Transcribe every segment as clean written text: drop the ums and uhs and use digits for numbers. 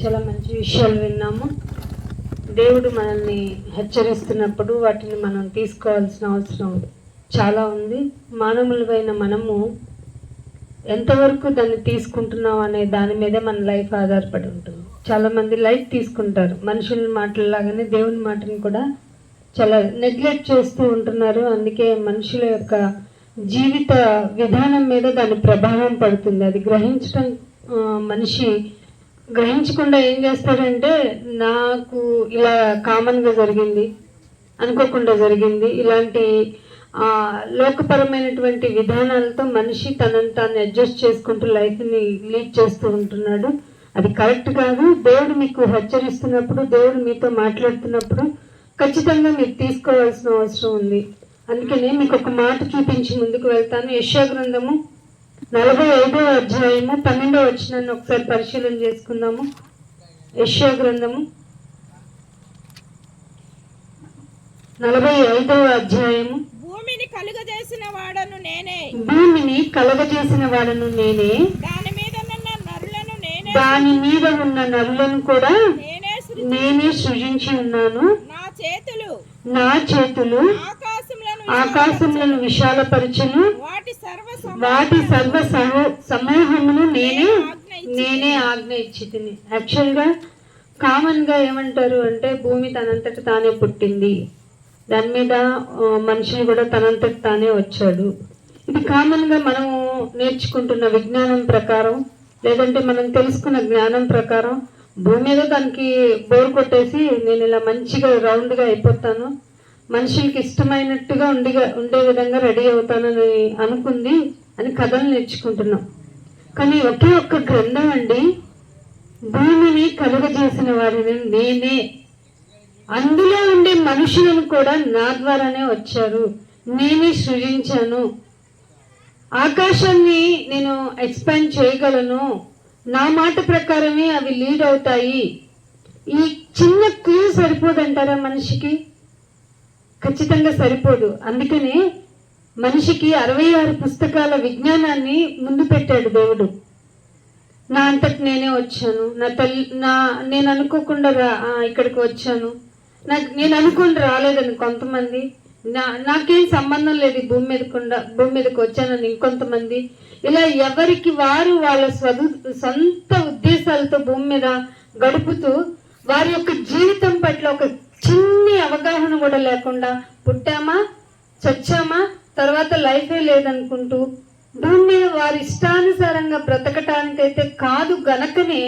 చాలా మంచి విషయాలు విన్నాము. దేవుడు మనల్ని హెచ్చరిస్తున్నప్పుడు వాటిని మనం తీసుకోవాల్సిన అవసరం చాలా ఉంది. మానవులమైన మనము ఎంతవరకు దాన్ని తీసుకుంటున్నాం అనే దాని మీద మన లైఫ్ ఆధారపడి ఉంటుంది. చాలామంది లైఫ్ తీసుకుంటారు, మనుషుల మాటలలాగానే దేవుని మాటను కూడా చాలా నెగ్లెక్ట్ చేస్తూ ఉంటున్నారు. అందుకే మనుషుల యొక్క జీవిత విధానం మీద దాని ప్రభావం పడుతుంది. అది గ్రహించడం మనిషి గ్రహించకుండా ఏం చేస్తాడంటే, నాకు ఇలా కామన్గా జరిగింది, అనుకోకుండా జరిగింది, ఇలాంటి లోకపరమైనటువంటి విధానాలతో మనిషి తనని తాను అడ్జస్ట్ చేసుకుంటూ లైఫ్ని లీడ్ చేస్తూ ఉంటున్నాడు. అది కరెక్ట్ కాదు. దేవుడు మీకు హెచ్చరిస్తున్నప్పుడు, దేవుడు మీతో మాట్లాడుతున్నప్పుడు ఖచ్చితంగా మీరు తీసుకోవాల్సిన అవసరం ఉంది. అందుకనే మీకు ఒక మాట చూపించి ముందుకు వెళ్తాను. యెషయా గ్రంథము 45వ అధ్యాయము 12వ వచనాన్ని ఒకసారి పరిశీలన చేసుకుందాము. యెషయా గ్రంథము 45వ అధ్యాయము. భూమిని కలుగజేసిన వాడను నేనే, దాని మీద ఉన్న నరులను కూడా నేనే సృజించి ఉన్నాను. నా చేతులు ఆకాశములను విశాలపరచును, వాటి సర్వ సమూహమును నేనే ఆజ్ఞ ఇచ్చితిని. యాక్చువల్గా కామన్గా ఏమంటారు అంటే, భూమి తనంతట తానే పుట్టింది, దాని మీద మనిషిని కూడా తనంతట తానే వచ్చాడు. ఇది కామన్గా మనము నేర్చుకుంటున్న విజ్ఞానం ప్రకారం, లేదంటే మనం తెలుసుకున్న జ్ఞానం ప్రకారం, భూమి మీద దానికి బోర్ కొట్టేసి నేను ఇలా మంచిగా రౌండ్గా అయిపోతాను, మనుషులకి ఇష్టమైనట్టుగా ఉండే విధంగా రెడీ అవుతానని అనుకుంది అని కథలు నేర్చుకుంటున్నాం. కానీ ఒకే ఒక్క గ్రంథం అండి, భూమిని కలుగజేసిన వారిని నేనే, అందులో ఉండే మనుషులను కూడా నా ద్వారానే వచ్చారు, నేనే సృజించాను, ఆకాశాన్ని నేను ఎక్స్పాండ్ చేయగలను, నా మాట ప్రకారమే అవి లీడ్ అవుతాయి. ఈ చిన్న క్లూ సరిపోదంటారా మనిషికి? ఖచ్చితంగా సరిపోదు. అందుకనే మనిషికి 66 పుస్తకాల విజ్ఞానాన్ని ముందు పెట్టాడు దేవుడు. నా అంతటి నేనే వచ్చాను, నేను అనుకోకుండా ఇక్కడికి వచ్చాను, నేను అనుకుని రాలేదని కొంతమంది, నాకేం సంబంధం లేదు భూమి మీదకి వచ్చానని ఇంకొంతమంది, ఇలా ఎవరికి వారు వాళ్ళ సొంత ఉద్దేశాలతో భూమి మీద గడుపుతూ వారి యొక్క జీవితం పట్ల ఒక చిన్ని అవగాహన కూడా లేకుండా పుట్టామా, చచ్చామా, తర్వాత లైఫే లేదనుకుంటూ భూమి మీద వారి ఇష్టానుసారంగా బ్రతకటానికైతే కాదు గనకనే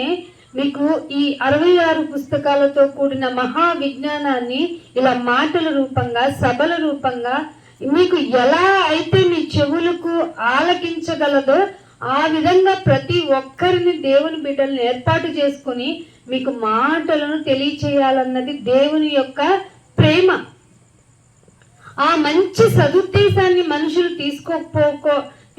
మీకు ఈ 66 పుస్తకాలతో కూడిన మహా విజ్ఞానాన్ని ఇలా మాటల రూపంగా, సభల రూపంగా మీకు ఎలా అయితే మీ చెవులకు ఆలకించగలదో ఆ విధంగా ప్రతి ఒక్కరిని దేవుని బిడ్డలను ఏర్పాటు చేసుకుని మీకు మాటలను తెలియచేయాలన్నది దేవుని యొక్క ప్రేమ. ఆ మంచి సదుద్దేశాన్ని మనుషులు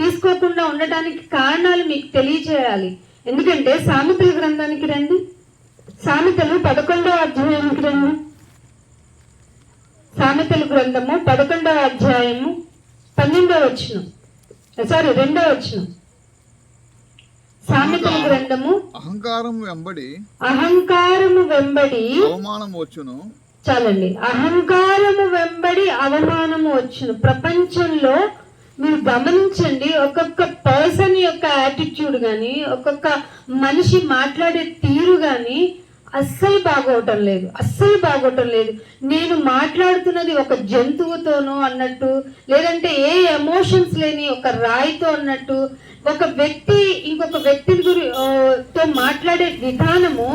తీసుకోకుండా ఉండటానికి కారణాలు మీకు తెలియచేయాలి. ఎందుకంటే సామెతల గ్రంథానికి రండి, సామెతలు 11వ అధ్యాయానికి రండి. సామెతల గ్రంథము 11వ అధ్యాయము 12వ వచనం, 2వ వచనం. సామెతల గ్రంథము అహంకారము వెంబడి అవమానము వచ్చును. చాలండి, అహంకారము వెంబడి అవమానము వచ్చును. ప్రపంచంలో మీరు గమనించండి, ఒక్కొక్క పర్సన్ యొక్క యాటిట్యూడ్ కానీ, ఒక్కొక్క మనిషి మాట్లాడే తీరు కానీ అస్సలు బాగోవటం లేదు. నేను మాట్లాడుతున్నది ఒక జంతువుతోనో అన్నట్టు, లేదంటే ఏ ఎమోషన్స్ లేని ఒక రాయితో అన్నట్టు, ఒక వ్యక్తి ఇంకొక వ్యక్తి తో మాట్లాడే విధానము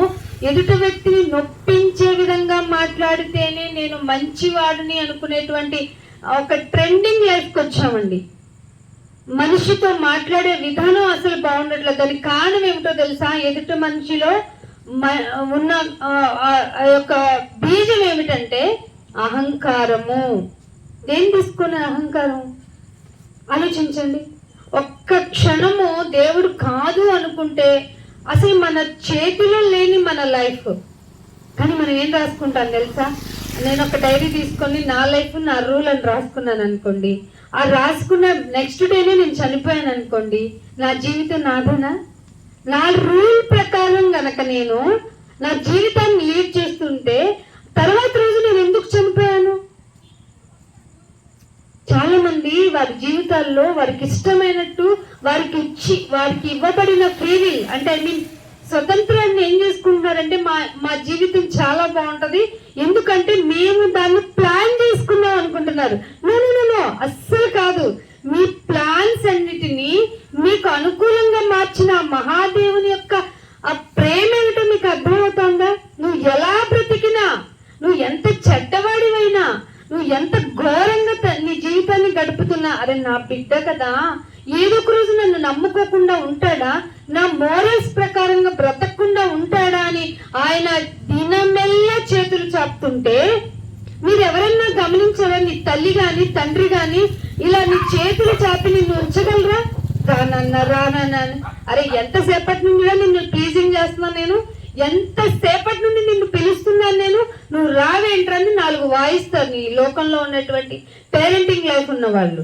ఎదుటి వ్యక్తిని నొప్పించే విధంగా మాట్లాడితేనే నేను మంచివాడిని అనుకునేటువంటి ఒక ట్రెండింగ్ లైఫ్కి వచ్చామండి. మనిషితో మాట్లాడే విధానం అసలు బాగుండట్లేదు. దానికి కారణం ఏమిటో తెలుసా? ఎదుటి మనిషిలో ఉన్న ఆ యొక్క బీజం ఏమిటంటే అహంకారము. దేని తీసుకున్న అహంకారం ఆలోచించండి. ఒక్క క్షణము దేవుడు కాదు అనుకుంటే అసలు మన చేతిలో లేని మన లైఫ్. కానీ మనం ఏం రాసుకుంటాం తెలుసా? నేను ఒక డైరీ తీసుకొని నా లైఫ్ నా రూల్ అని రాసుకున్నాను అనుకోండి, ఆ రాసుకున్న నెక్స్ట్ డేనే నేను చనిపోయాను అనుకోండి, నా జీవితం నాదేనా? నా రూల్ ప్రకారం గనక నేను నా జీవితాన్ని లీడ్ చేస్తుంటే తర్వాత రోజు నేను ఎందుకు చనిపోయాను? చాలా మంది వారి జీవితాల్లో వారికి ఇష్టమైనట్టు వారికి ఇవ్వబడిన ఫ్రీ విల్ అంటే ఐ మీన్ స్వతంత్రాన్ని ఏం చేసుకుంటున్నారంటే మా జీవితం చాలా బాగుంటది ఎందుకంటే మేము దాన్ని ప్లాన్ చేసుకున్నాం అనుకుంటున్నారు. నో, అస్సలు కాదు. మీ ప్లాన్స్ అన్నిటినీ మీకు అనుకూలంగా మార్చిన ఆ మహాదేవుని యొక్క ఆ ప్రేమ ఏమిటో మీకు అర్థమవుతోందా? నువ్వు ఎలా బ్రతికినా, నువ్వు ఎంత చెడ్డవాడివైనా, నువ్వు ఎంత ఘోరంగా నీ జీవితాన్ని గడుపుతున్నా, అరే నా బిడ్డ కదా, ఏదో ఒక రోజు నన్ను నమ్ముకోకుండా ఉంటాడా, నా మోరల్స్ ప్రకారంగా బ్రతకకుండా ఉంటాడా అని ఆయన దినమెల్లా చేతులు చాపుతుంటే మీరు ఎవరన్నా గమనించారా? నీ తల్లి గాని తండ్రి గాని ఇలా నీ చేతులు చాపి నిన్ను ఉంచగలరా? రానన్న అరే ఎంతసేపటి నుండి నిన్ను ప్లీజింగ్ చేస్తున్నాను నేను, ఎంతసేపటి నుండి నిన్ను పిలుస్తున్నాను నేను, నువ్వు రావేంట్రని 4 వాయిస్తారు. నీ లోకంలో ఉన్నటువంటి పేరెంటింగ్ లైఫ్ ఉన్న వాళ్ళు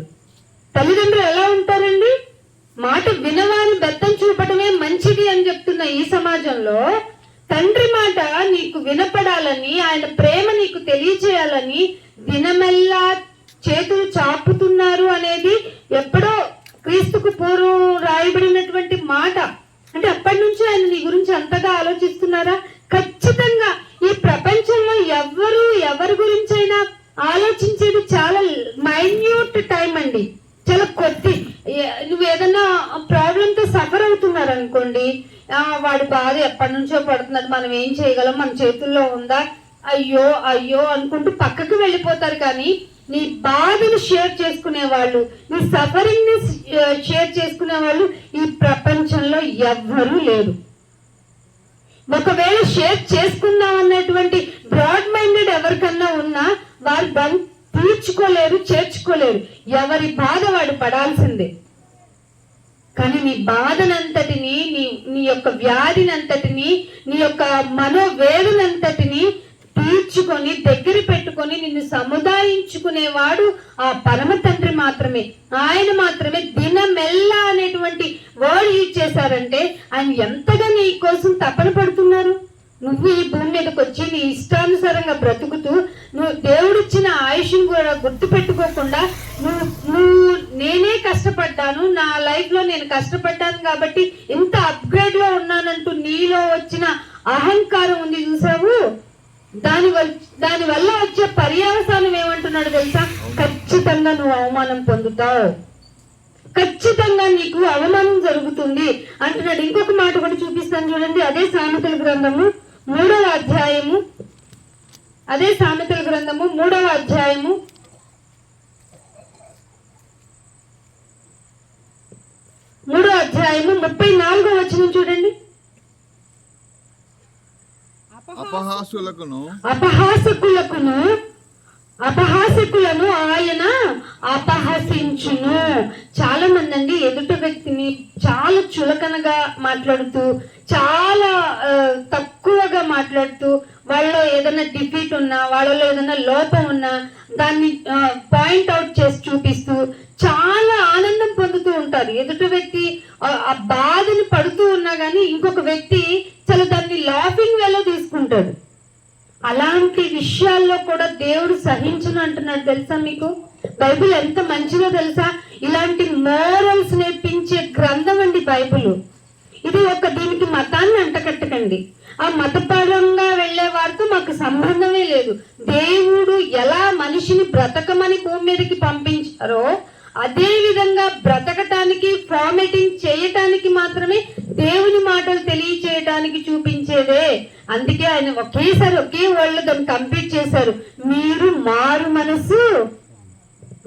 తల్లిదండ్రులు ఎలా ఉంటారండి? మాట వినవాని బెత్తం చూపటమే మంచిది అని చెప్తున్న ఈ సమాజంలో తండ్రి మాట నీకు వినపడాలని, ఆయన ప్రేమ నీకు తెలియచేయాలని దినమెల్లా చేతులు చాపుతున్నారు అనేది ఎప్పుడో క్రీస్తుకు పూర్వం రాయబడినటువంటి మాట. అంటే అప్పటి నుంచి ఆయన నీ గురించి అంతగా ఆలోచిస్తున్నారా? ఖచ్చితంగా ఈ ప్రపంచంలో ఎవరి గురించైనా ఆలోచించేది చాలా మైన్యూట్ టైం అండి, చాలా కొద్ది. నువ్వు ఏదైనా ప్రాబ్లంతో సఫర్ అవుతున్నారు అనుకోండి, వాడి బాధ ఎప్పటి నుంచో పడుతున్నాడు, మనం ఏం చేయగలం, మన చేతుల్లో ఉందా, అయ్యో అనుకుంటూ పక్కకు వెళ్ళిపోతారు. కానీ నీ బాధను షేర్ చేసుకునే వాళ్ళు, నీ సఫరింగ్ ని షేర్ చేసుకునే వాళ్ళు ఈ ప్రపంచంలో ఎవ్వరూ లేరు. ఒకవేళ షేర్ చేసుకుందాం అన్నటువంటి బ్రాడ్ మైండెడ్ ఎవరికన్నా ఉన్నా వారు దాన్ని తీర్చుకోలేరు, చేర్చుకోలేరు. ఎవరి బాధ వాడు పడాల్సిందే. కానీ నీ బాధనంతటిని, నీ యొక్క వ్యాధినంతటిని, నీ యొక్క మనోవేదనంతటిని తీర్చుకొని దగ్గర పెట్టుకొని నిన్ను సముదాయించుకునేవాడు ఆ పరమ తండ్రి మాత్రమే. ఆయన మాత్రమే దినమెల్లా అనేటువంటి వర్డ్ యూజ్ చేశారంటే ఆయన ఎంతగా నీ కోసం తపన పడుతున్నారు. నువ్వు ఈ భూమి మీదకి వచ్చి నీ ఇష్టానుసారంగా బ్రతుకుతూ నువ్వు దేవుడిచ్చిన ఆయుష్ను కూడా గుర్తు పెట్టుకోకుండా నువ్వు నేనే కష్టపడ్డాను, నా లైఫ్ లో నేను కష్టపడ్డాను కాబట్టి ఇంత అప్గ్రేడ్ లో ఉన్నానంటూ నీలో వచ్చిన అహంకారం ఉంది చూసావు, దాని వల్ల వచ్చే పర్యవసానం ఏమంటున్నాడు తెలుసా? ఖచ్చితంగా నువ్వు అవమానం పొందుతావు, ఖచ్చితంగా నీకు అవమానం జరుగుతుంది అంటున్నాడు. ఇంకొక మాట కూడా చూపిస్తాను చూడండి. అదే సామెతల గ్రంథము 3వ అధ్యాయము, అదే సామెతల గ్రంథము 3వ అధ్యాయము 34వ వచనం చూడండి. అపహాసకులను ఆయన అపహసించును. చాలా మంది అండి ఎదుట వ్యక్తిని చాలా చులకనగా మాట్లాడుతూ, చాలా తక్కువగా మాట్లాడుతూ, వాళ్ళలో ఏదైనా డిఫీట్ ఉన్నా, వాళ్ళలో ఏదైనా లోపం ఉన్నా దాన్ని పాయింట్ అవుట్ చేసి చూపిస్తూ చాలా ఆనందం పొందుతూ ఉంటారు. ఎదుట వ్యక్తి ఆ బాధని పడుతూ ఉన్నా కానీ ఇంకొక వ్యక్తి చాలా దాన్ని లాఫింగ్ వేలో తీసుకుంటాడు. అలాంటి విషయాల్లో కూడా దేవుడు సహించును అంటున్నాడు తెలుసా మీకు? బైబిల్ ఎంత మంచిదో తెలుసా? ఇలాంటి మోరల్స్ నేర్పించే గ్రంథం అండి బైబిల్. ఇది దీనికి మతాన్ని అంటకట్టకండి. ఆ మతపరంగా వెళ్లే వారితో మాకు సంబంధమే లేదు. దేవుడు ఎలా మనిషిని బ్రతకమని భూమి మీదకి పంపించారో అదే విధంగా బ్రతకటానికి, ఫార్మేటింగ్ చేయటానికి మాత్రమే దేవుని మాటలు తెలియచేయటానికి చూపించేదే. అందుకే ఆయన ఒకే వాళ్ళు దాన్ని కంప్లీట్ చేశారు. మీరు మారు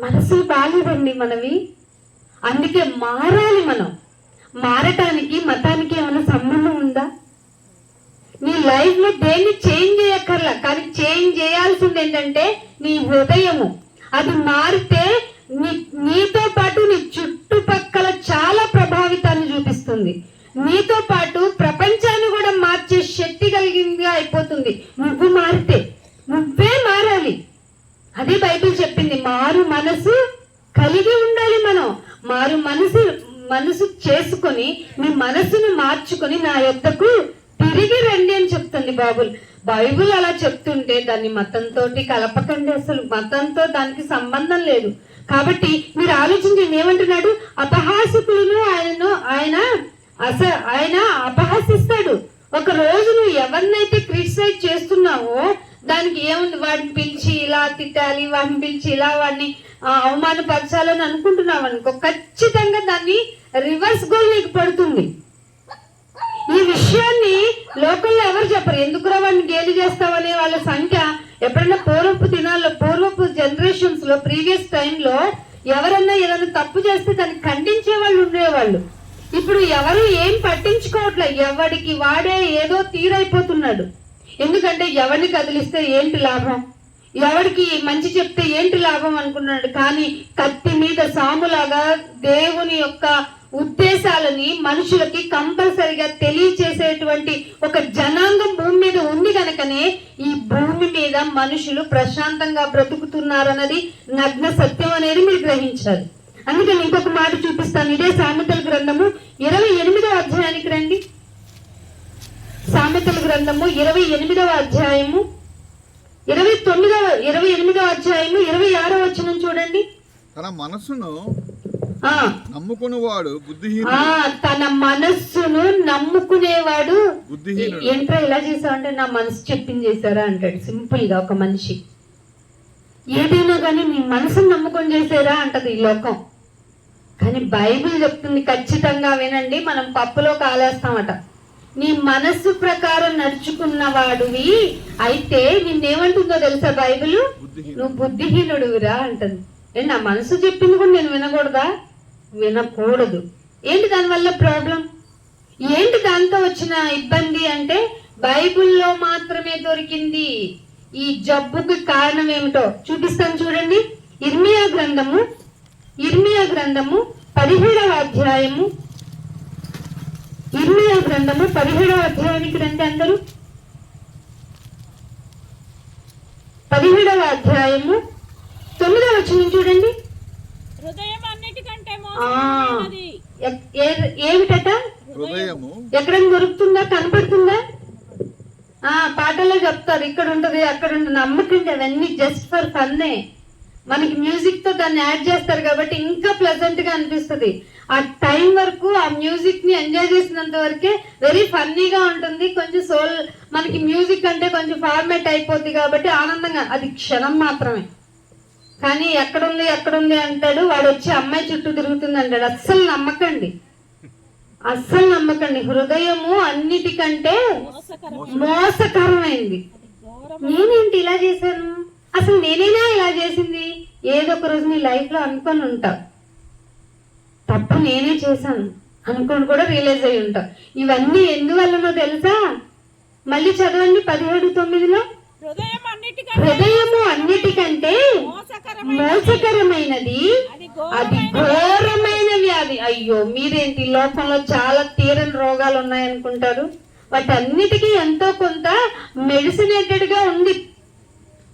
మనసు బాలేదండి మనవి, అందుకే మారాలి. మనం మారటానికి మతానికి ఏమైనా సంబంధం ఉందా? నీ లైఫ్ లో దేన్ని చేంజ్ చేయక్కర్లా, కానీ చేంజ్ చేయాల్సింది ఏంటంటే నీ హృదయము. అది మారితే నీతో పాటు నీ చుట్టుపక్కల చాలా ప్రభావితాన్ని చూపిస్తుంది. నీతో పాటు ప్రపంచాన్ని కూడా మార్చే శక్తి కలిగిందిగా అయిపోతుంది. నువ్వు మారితే, నువ్వే మారాలి. అదే బైబిల్ చెప్పింది. మారు మనసు కలిగి ఉండాలి. మనం మారు మనసు చేసుకొని మీ మనసును మార్చుకొని నా యొద్దకు తిరిగి రండి అని చెప్తుంది లేదండి బైబుల్ అలా చెప్తుంటే దాన్ని మతంతో కలపకండి. అసలు మతంతో దానికి సంబంధం లేదు. కాబట్టి మీరు ఆలోచించండి, ఏమంటున్నాడు? అపహాసకులను ఆయన అపహాసిస్తాడు. ఒక రోజు నువ్వు ఎవరినైతే క్రిటిసైజ్ చేస్తున్నావో దానికి ఏముంది, వాడిని పిలిచి ఇలా తిట్టాలి, వాడిని పిలిచి ఇలా వాడిని అవమానపరచాలని అనుకుంటున్నావు అనుకో, ఖచ్చితంగా దాన్ని రివర్స్ గోల్ నీకు పడుతుంది. ఈ విషయాన్ని లోకల్లో ఎవరు చెప్పరు. ఎందుకురా వాడిని గేలి చేస్తావనే వాళ్ళ సంఖ్య ఎప్పుడైనా పూర్వపు జనరేషన్స్ లో ప్రీవియస్ టైంలో ఎవరన్నా ఏదైనా తప్పు చేస్తే దాన్ని ఖండించే వాళ్ళు ఉండేవాళ్ళు. ఇప్పుడు ఎవరు ఏం పట్టించుకోవట్లే, ఎవడికి వాడే ఏదో తీరైపోతున్నాడు. ఎందుకంటే ఎవరిని కదిలిస్తే ఏంటి లాభం, ఎవరికి మంచి చెప్తే ఏంటి లాభం అనుకున్నాడు. కానీ కత్తి మీద సాములాగా దేవుని యొక్క ఉద్దేశాలని మనుషులకి కంపల్సరిగా తెలియచేసేటువంటి ఒక జనాంగం భూమి మీద ఉంది కనుకనే ఈ భూమి మీద మనుషులు ప్రశాంతంగా బ్రతుకుతున్నారన్నది నగ్న సత్యం అనేది మీరు గ్రహించాలి. అందుకని ఇంకొక మాట చూపిస్తాను. ఇదే సామెతల గ్రంథము 28వ అధ్యాయానికి రండి. సామెతల గ్రంథము 28వ అధ్యాయము 28వ అధ్యాయము 26వ వచనం చూడండి. తన మనస్సును ఆ నమ్ముకునేవాడు బుద్ధిహీనుడు. తన మనస్సును నమ్ముకునేవాడు బుద్ధిహీనుడు. ఏంట్రా ఇలా చేసావంటే నా మనసు చెప్పింది చేశారా అంటాడు. సింపుల్ గా ఒక మనిషి ఏదైనా కానీ నీ మనసును నమ్ముకొని చేసారా అంటది ఈ లోకం. కానీ బైబిల్ చెప్తుంది, ఖచ్చితంగా వినండి, మనం పప్పులో కాలేస్తామట. నీ మనస్సు ప్రకారం నడుచుకున్న వాడివి అయితే నిన్నేమంటుందో తెలుసా బైబిల్? నువ్వు బుద్ధిహీనుడురా అంటుంది. నా మనసు చెప్పింది కూడా నేను వినకూడదా? వినకూడదు. ఏంటి దానివల్ల ప్రాబ్లం, ఏంటి దాంతో వచ్చిన ఇబ్బంది అంటే బైబిల్లో మాత్రమే దొరికింది. ఈ జబ్బుకి కారణం ఏమిటో చూపిస్తాను చూడండి. ఇర్మియా గ్రంథము 17వ అధ్యాయము, ఇర్మియా గ్రంథము 17వ అధ్యాయానికి రండి అందరూ. 17వ అధ్యాయము 9వ వచనం చూడండి. హృదయం అన్నిటికంటే ఏమిటట? హృదయము ఎక్కడైనా దొరుకుతుందా, కనపడుతుందా? పాటల్లో చెప్తారు, ఇక్కడ ఉంటది అక్కడ ఉంటుంది. నమ్మకండి, అవన్నీ జస్ట్ ఫర్ ఫన్నే. మనకి మ్యూజిక్ తో దాన్ని యాడ్ చేస్తారు కాబట్టి ఇంకా ప్లెజెంట్ గా అనిపిస్తుంది. ఆ టైం వరకు ఆ మ్యూజిక్ ని ఎంజాయ్ చేసినంత వరకే వెరీ ఫన్నీగా ఉంటుంది. కొంచెం సోల్ మనకి మ్యూజిక్ అంటే కొంచెం ఫార్మేట్ అయిపోద్ది కాబట్టి ఆనందంగా, అది క్షణం మాత్రమే. కానీ ఎక్కడుంది అంటాడు, వాడు వచ్చి అమ్మాయి చుట్టూ తిరుగుతుంది అంటాడు. అస్సలు నమ్మకండి. హృదయము అన్నిటికంటే మోసకరమైంది. నేనేంటి ఇలా చేశాను, అసలు నేనేనా ఇలా చేసింది? ఏదో ఒక రోజు నీ లైఫ్ లో అనుకొని ఉంటావు, తప్పు నేనే చేశాను అనుకొని కూడా రియలైజ్ అయి ఉంటావు. ఇవన్నీ ఎందువల్లనో తెలుసా? మళ్ళీ చదవండి 17:9. హృదయము అన్నిటికంటే మోసకరమైనది, అది ఘోరమైన వ్యాధి. అయ్యో, మీరేంటి లోకంలో చాలా తీరని రోగాలు ఉన్నాయనుకుంటారు. వాటన్నిటికీ ఎంతో కొంత మెడిసినేటెడ్ గా ఉంది.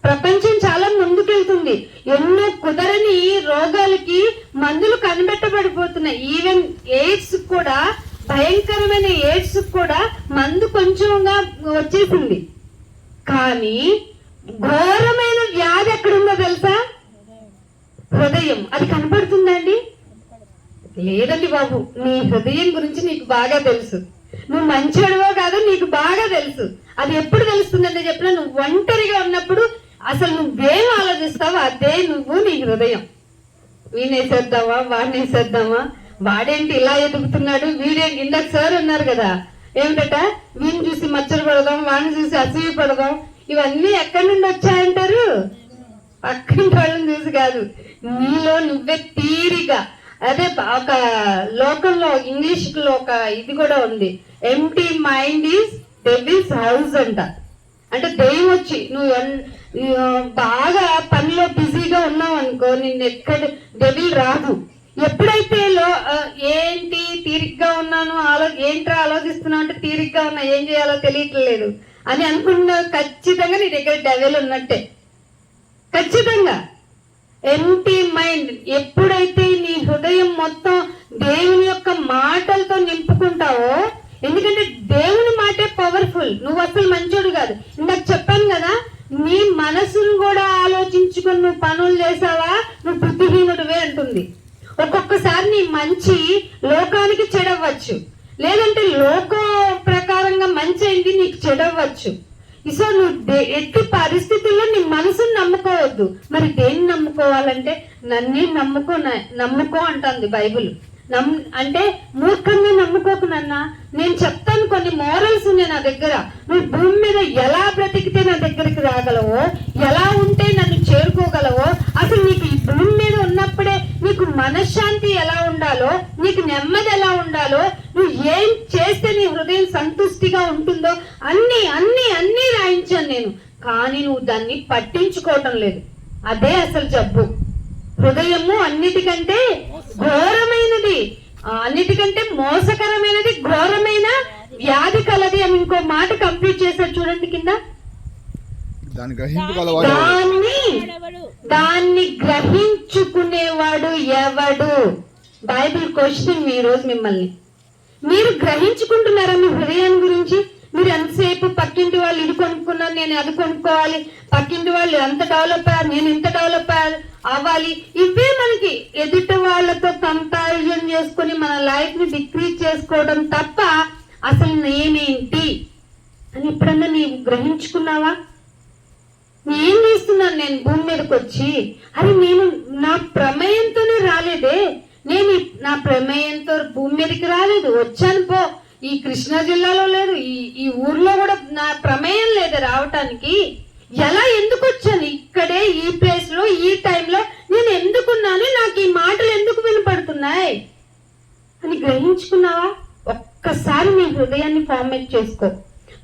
ప్రపంచం చాలా ముందుకెళ్తుంది. ఎన్నో కుదరని రోగాలకి మందులు కనిపెట్టబడిపోతున్నాయి. ఈవెన్ ఎయిడ్స్ కూడా, భయంకరమైన ఎయిడ్స్ కూడా మందు కొంచెంగా వచ్చేసింది. కానీ ఘోరమైన వ్యాధి ఎక్కడుందో తెలుసా? హృదయం. అది కనపడుతుందండి? లేదండి బాబు, నీ హృదయం గురించి నీకు బాగా తెలుసు. నువ్వు మంచివాడివో కాదో నీకు బాగా తెలుసు. అది ఎప్పుడు తెలుస్తుందంటే చెప్పిన, నువ్వు ఒంటరిగా ఉన్నప్పుడు అసలు నువ్వేం ఆలోచిస్తావో అదే నువ్వు, నీ హృదయం. వీణేసేద్దామా, వాడినేసేద్దామా, వాడేంటి ఇలా ఎదుగుతున్నాడు, వీడేంటి. ఇందాక సార్ ఉన్నారు కదా, ఏమిటట, వీడిని చూసి మచ్చలు పడదాం, వాడిని చూసి అసూయ పడదాం. ఇవన్నీ ఎక్కడి నుండి వచ్చాయంటారు? పక్కన వాళ్ళని చూసి కాదు, నీలో నువ్వే తీరిగా. అదే ఒక లోకంలో ఇంగ్లీష్ లో ఒక ఇది కూడా ఉంది, empty mind is devils house అంట. అంటే దెయ్యం వచ్చి నువ్వు బాగా పనిలో బిజీగా ఉన్నావు అనుకో, నిన్ను ఎక్కడ డెవిల్ రాదు. ఎప్పుడైతే ఏంటి తీరిగ్గా ఉన్నాను, ఏంట్రా ఆలోచిస్తున్నావు అంటే తీరిగ్గా ఉన్నా, ఏం చేయాలో తెలియట్లేదు అని అనుకున్నా, ఖచ్చితంగా నీ దగ్గర డెవిల్ ఉన్నట్టే. ఖచ్చితంగా. Empty mind. ఎప్పుడైతే నీ హృదయం మొత్తం దేవుని యొక్క మాటలతో నింపుకుంటావో, ఎందుకంటే దేవుని మాటే పవర్ఫుల్. పవర్ఫుల్. నువ్వు అసలు మంచోడు కాదు. ఇందాక చెప్పాను కదా, నీ మనసును కూడా ఆలోచించుకొని నువ్వు పనులు చేసావా, నువ్వు బుద్ధిహీనుడివే అంటుంది. ఒక్కొక్కసారి నీ మంచి లోకానికి చెడవచ్చు, లేదంటే లోక ప్రకారంగా మంచి అయింది నీకు చెడవచ్చు. సో నువ్వు ఎట్టి పరిస్థితుల్లో నీ మనసును నమ్ముకోవద్దు. మరి దేన్ని నమ్ముకోవాలంటే నన్నే నమ్ముకో అంటుంది బైబిల్. అంటే మూర్ఖంగా నమ్ముకోకు నాన్న. నేను చెప్తాను కొన్ని మోరల్స్ ఉన్నాయి నా దగ్గర. నువ్వు భూమి మీద ఎలా బ్రతికితే నా దగ్గరికి రాగలవో, ఎలా ఉంటే నన్ను చేరుకోగలవో, అసలు నీకు ఈ భూమి మీద ఉన్నప్పుడే నీకు మనశ్శాంతి ఎలా ఉండాలో, నీకు నెమ్మది ఎలా ఉండాలో, నువ్వు ఏం చేస్తే నీ హృదయం సంతుష్టిగా ఉంటుందో అన్ని అన్ని అన్ని రాయించాను నేను. కానీ నువ్వు దాన్ని పట్టించుకోవటం లేదు. అదే అసలు జబ్బు. హృదయము అన్నిటికంటే ఘోరమైనది, అన్నిటికంటే మోసకరమైనది, ఘోరమైన వ్యాధి కలది అని ఇంకో మాట కంప్లీట్ చేశారు చూడండి కింద. దాన్ని గ్రహించుకునేవాడు ఎవడు? బైబిల్ క్వశ్చన్ ఈ రోజు మిమ్మల్ని. మీరు గ్రహించుకుంటున్నారా మీ హృదయాన్ని గురించి? మీరు ఎంతసేపు పక్కింటి వాళ్ళు ఇది కొనుక్కున్నారు, నేను అది కొనుక్కోవాలి, పక్కింటి వాళ్ళు ఎంత డెవలప్ అయ్యారు, నేను ఇంత డెవలప్ అవ్వాలి, ఇవే మనకి ఎదుటి వాళ్ళతో కంపారిజన్ చేసుకుని మన లైఫ్ ని డిక్రీజ్ చేసుకోవడం తప్ప అసలు నేనేంటి అని ఎప్పుడన్నా నీవు గ్రహించుకున్నావా? ఏం చేస్తున్నాను నేను భూమి మీదకి వచ్చి? అది నేను నా ప్రమేయంతోనే రాలేదే. నేను నా ప్రమేయంతో భూమి మీదకి రాలేదు, వచ్చాను పో. ఈ కృష్ణా జిల్లాలో లేదు, ఈ ఊర్లో కూడా నా ప్రమేయం లేదు రావటానికి. ఎలా ఎందుకు వచ్చాను ఇక్కడే, ఈ ప్లేస్ లో, ఈ టైంలో నేను ఎందుకున్నాను, నాకు ఈ మాటలు ఎందుకు వినపడుతున్నాయి అని గ్రహించుకున్నావా? ఒక్కసారి నీ హృదయాన్ని ఫార్మేట్ చేసుకో.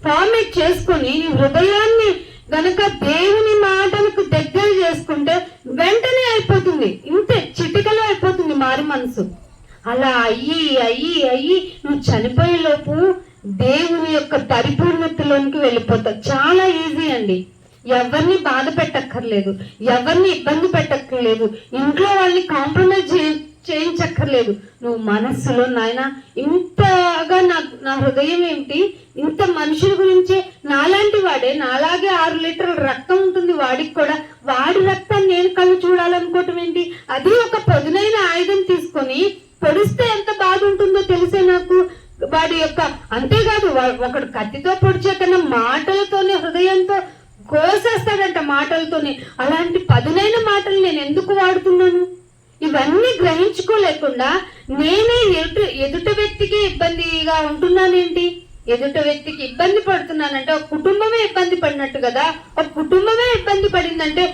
ఫార్మేట్ చేసుకొని నీ హృదయాన్ని గనక దేవుని మాటలకు దగ్గర చేసుకుంటే వెంటనే అయిపోతుంది. ఇంతే, చిటికలో అయిపోతుంది మారి మనసు. అలా అయ్యి నువ్వు చనిపోయే లోపు దేవుని యొక్క పరిపూర్ణతలోనికి వెళ్ళిపోతావు. చాలా ఈజీ అండి. ఎవరిని బాధ పెట్టక్కర్లేదు, ఎవరిని ఇబ్బంది పెట్టక్కర్లేదు, ఇంట్లో వాళ్ళని కాంప్రమైజ్ చేయించక్కర్లేదు. నువ్వు మనస్సులో నాయన ఇంతగా నా హృదయం ఏమిటి, ఇంత మనుషుల గురించి, నాలాంటి వాడే, నాలాగే 6 లీటర్ల రక్తం ఉంటుంది వాడికి కూడా, వాడి రక్తాన్ని నేను కళ్ళు చూడాలనుకోవటం ఏంటి? అది ఒక పదునైన ఆయుధం తీసుకొని పొడిస్తే ఎంత బాధ ఉంటుందో తెలిసే నాకు. వాడి యొక్క అంతేకాదు, ఒకడు కత్తితో పొడిచే కన్నా మాటలతోనే, హృదయంతో కోసేస్తాడంట మాటలతోనే. అలాంటి పదునైన మాటలు నేను ఎందుకు వాడుతున్నాను? ఇవన్నీ గ్రహించుకోలేకుండా నేనే ఎదుటి వ్యక్తికి ఇబ్బందిగా ఉంటున్నానేంటి? ఎదుటి వ్యక్తికి ఇబ్బంది పడుతున్నానంటే ఒక కుటుంబమే ఇబ్బంది పడినట్టు కదా. ఒక కుటుంబమే ఇబ్బంది పడిందంటే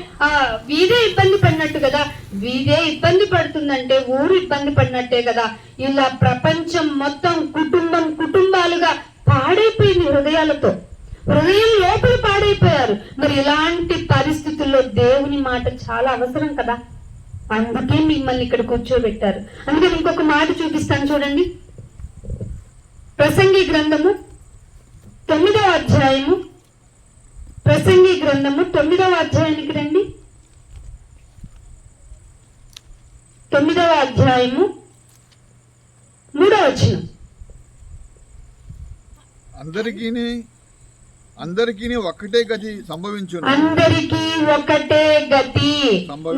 వీధే ఇబ్బంది పడినట్టు కదా. వీధే ఇబ్బంది పడుతుందంటే ఊరు ఇబ్బంది పడినట్టే కదా. ఇలా ప్రపంచం మొత్తం కుటుంబాలుగా పాడైపోయింది హృదయాలతో. హృదయం లోపల పాడైపోయారు. మరి ఇలాంటి పరిస్థితుల్లో దేవుని మాట చాలా అవసరం కదా. అందుకే మిమ్మల్ని ఇక్కడ కూర్చోబెట్టారు. అందుకని ఇంకొక మాట చూపిస్తాను చూడండి. ప్రసంగి గ్రంథము 9వ అధ్యాయము, ప్రసంగి గ్రంథము 9వ అధ్యాయానికి రండి. 9వ అధ్యాయము 3వ వచనం. అందరికీ ఒకటే గతి సంభవించును. అందరికీ ఒకటే గతి.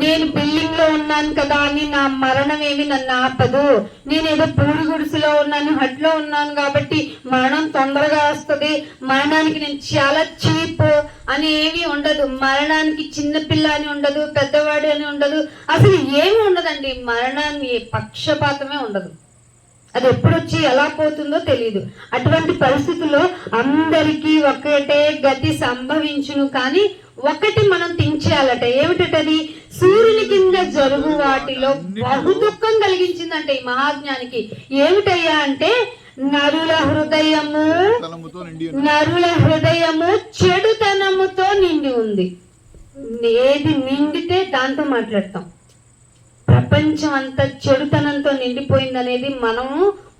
నేను బిల్డింగ్ లో ఉన్నాను కదా అని నా మరణం ఏమి నన్ను ఆపదు. నేనేదో పూరి గుడిసెలో ఉన్నాను, హట్లో ఉన్నాను కాబట్టి మరణం తొందరగా వస్తుంది, మరణానికి నేను చాలా చీప్ అని ఏమీ ఉండదు. మరణానికి చిన్నపిల్ల అని ఉండదు, పెద్దవాడు అని ఉండదు, అసలు ఏమి ఉండదండి. మరణాన్ని పక్షపాతమే ఉండదు. అది ఎప్పుడొచ్చి ఎలా పోతుందో తెలియదు. అటువంటి పరిస్థితుల్లో అందరికీ ఒకటే గతి సంభవించును. కానీ ఒకటి మనం థింక్ చేయాలట. ఏమిటది? సూర్యుని కింద జరుగు వాటిలో బహు దుఃఖం కలిగించిందంటే ఈ మహాజ్ఞానికి. ఏమిటయ్యా అంటే నరుల హృదయము చెడుతనముతో నిండి ఉంది. ఏది నిండితే దాంతో మాట్లాడతాం. ప్రపంచం అంతా చెడుతనంతో నిండిపోయింది అనేది మనము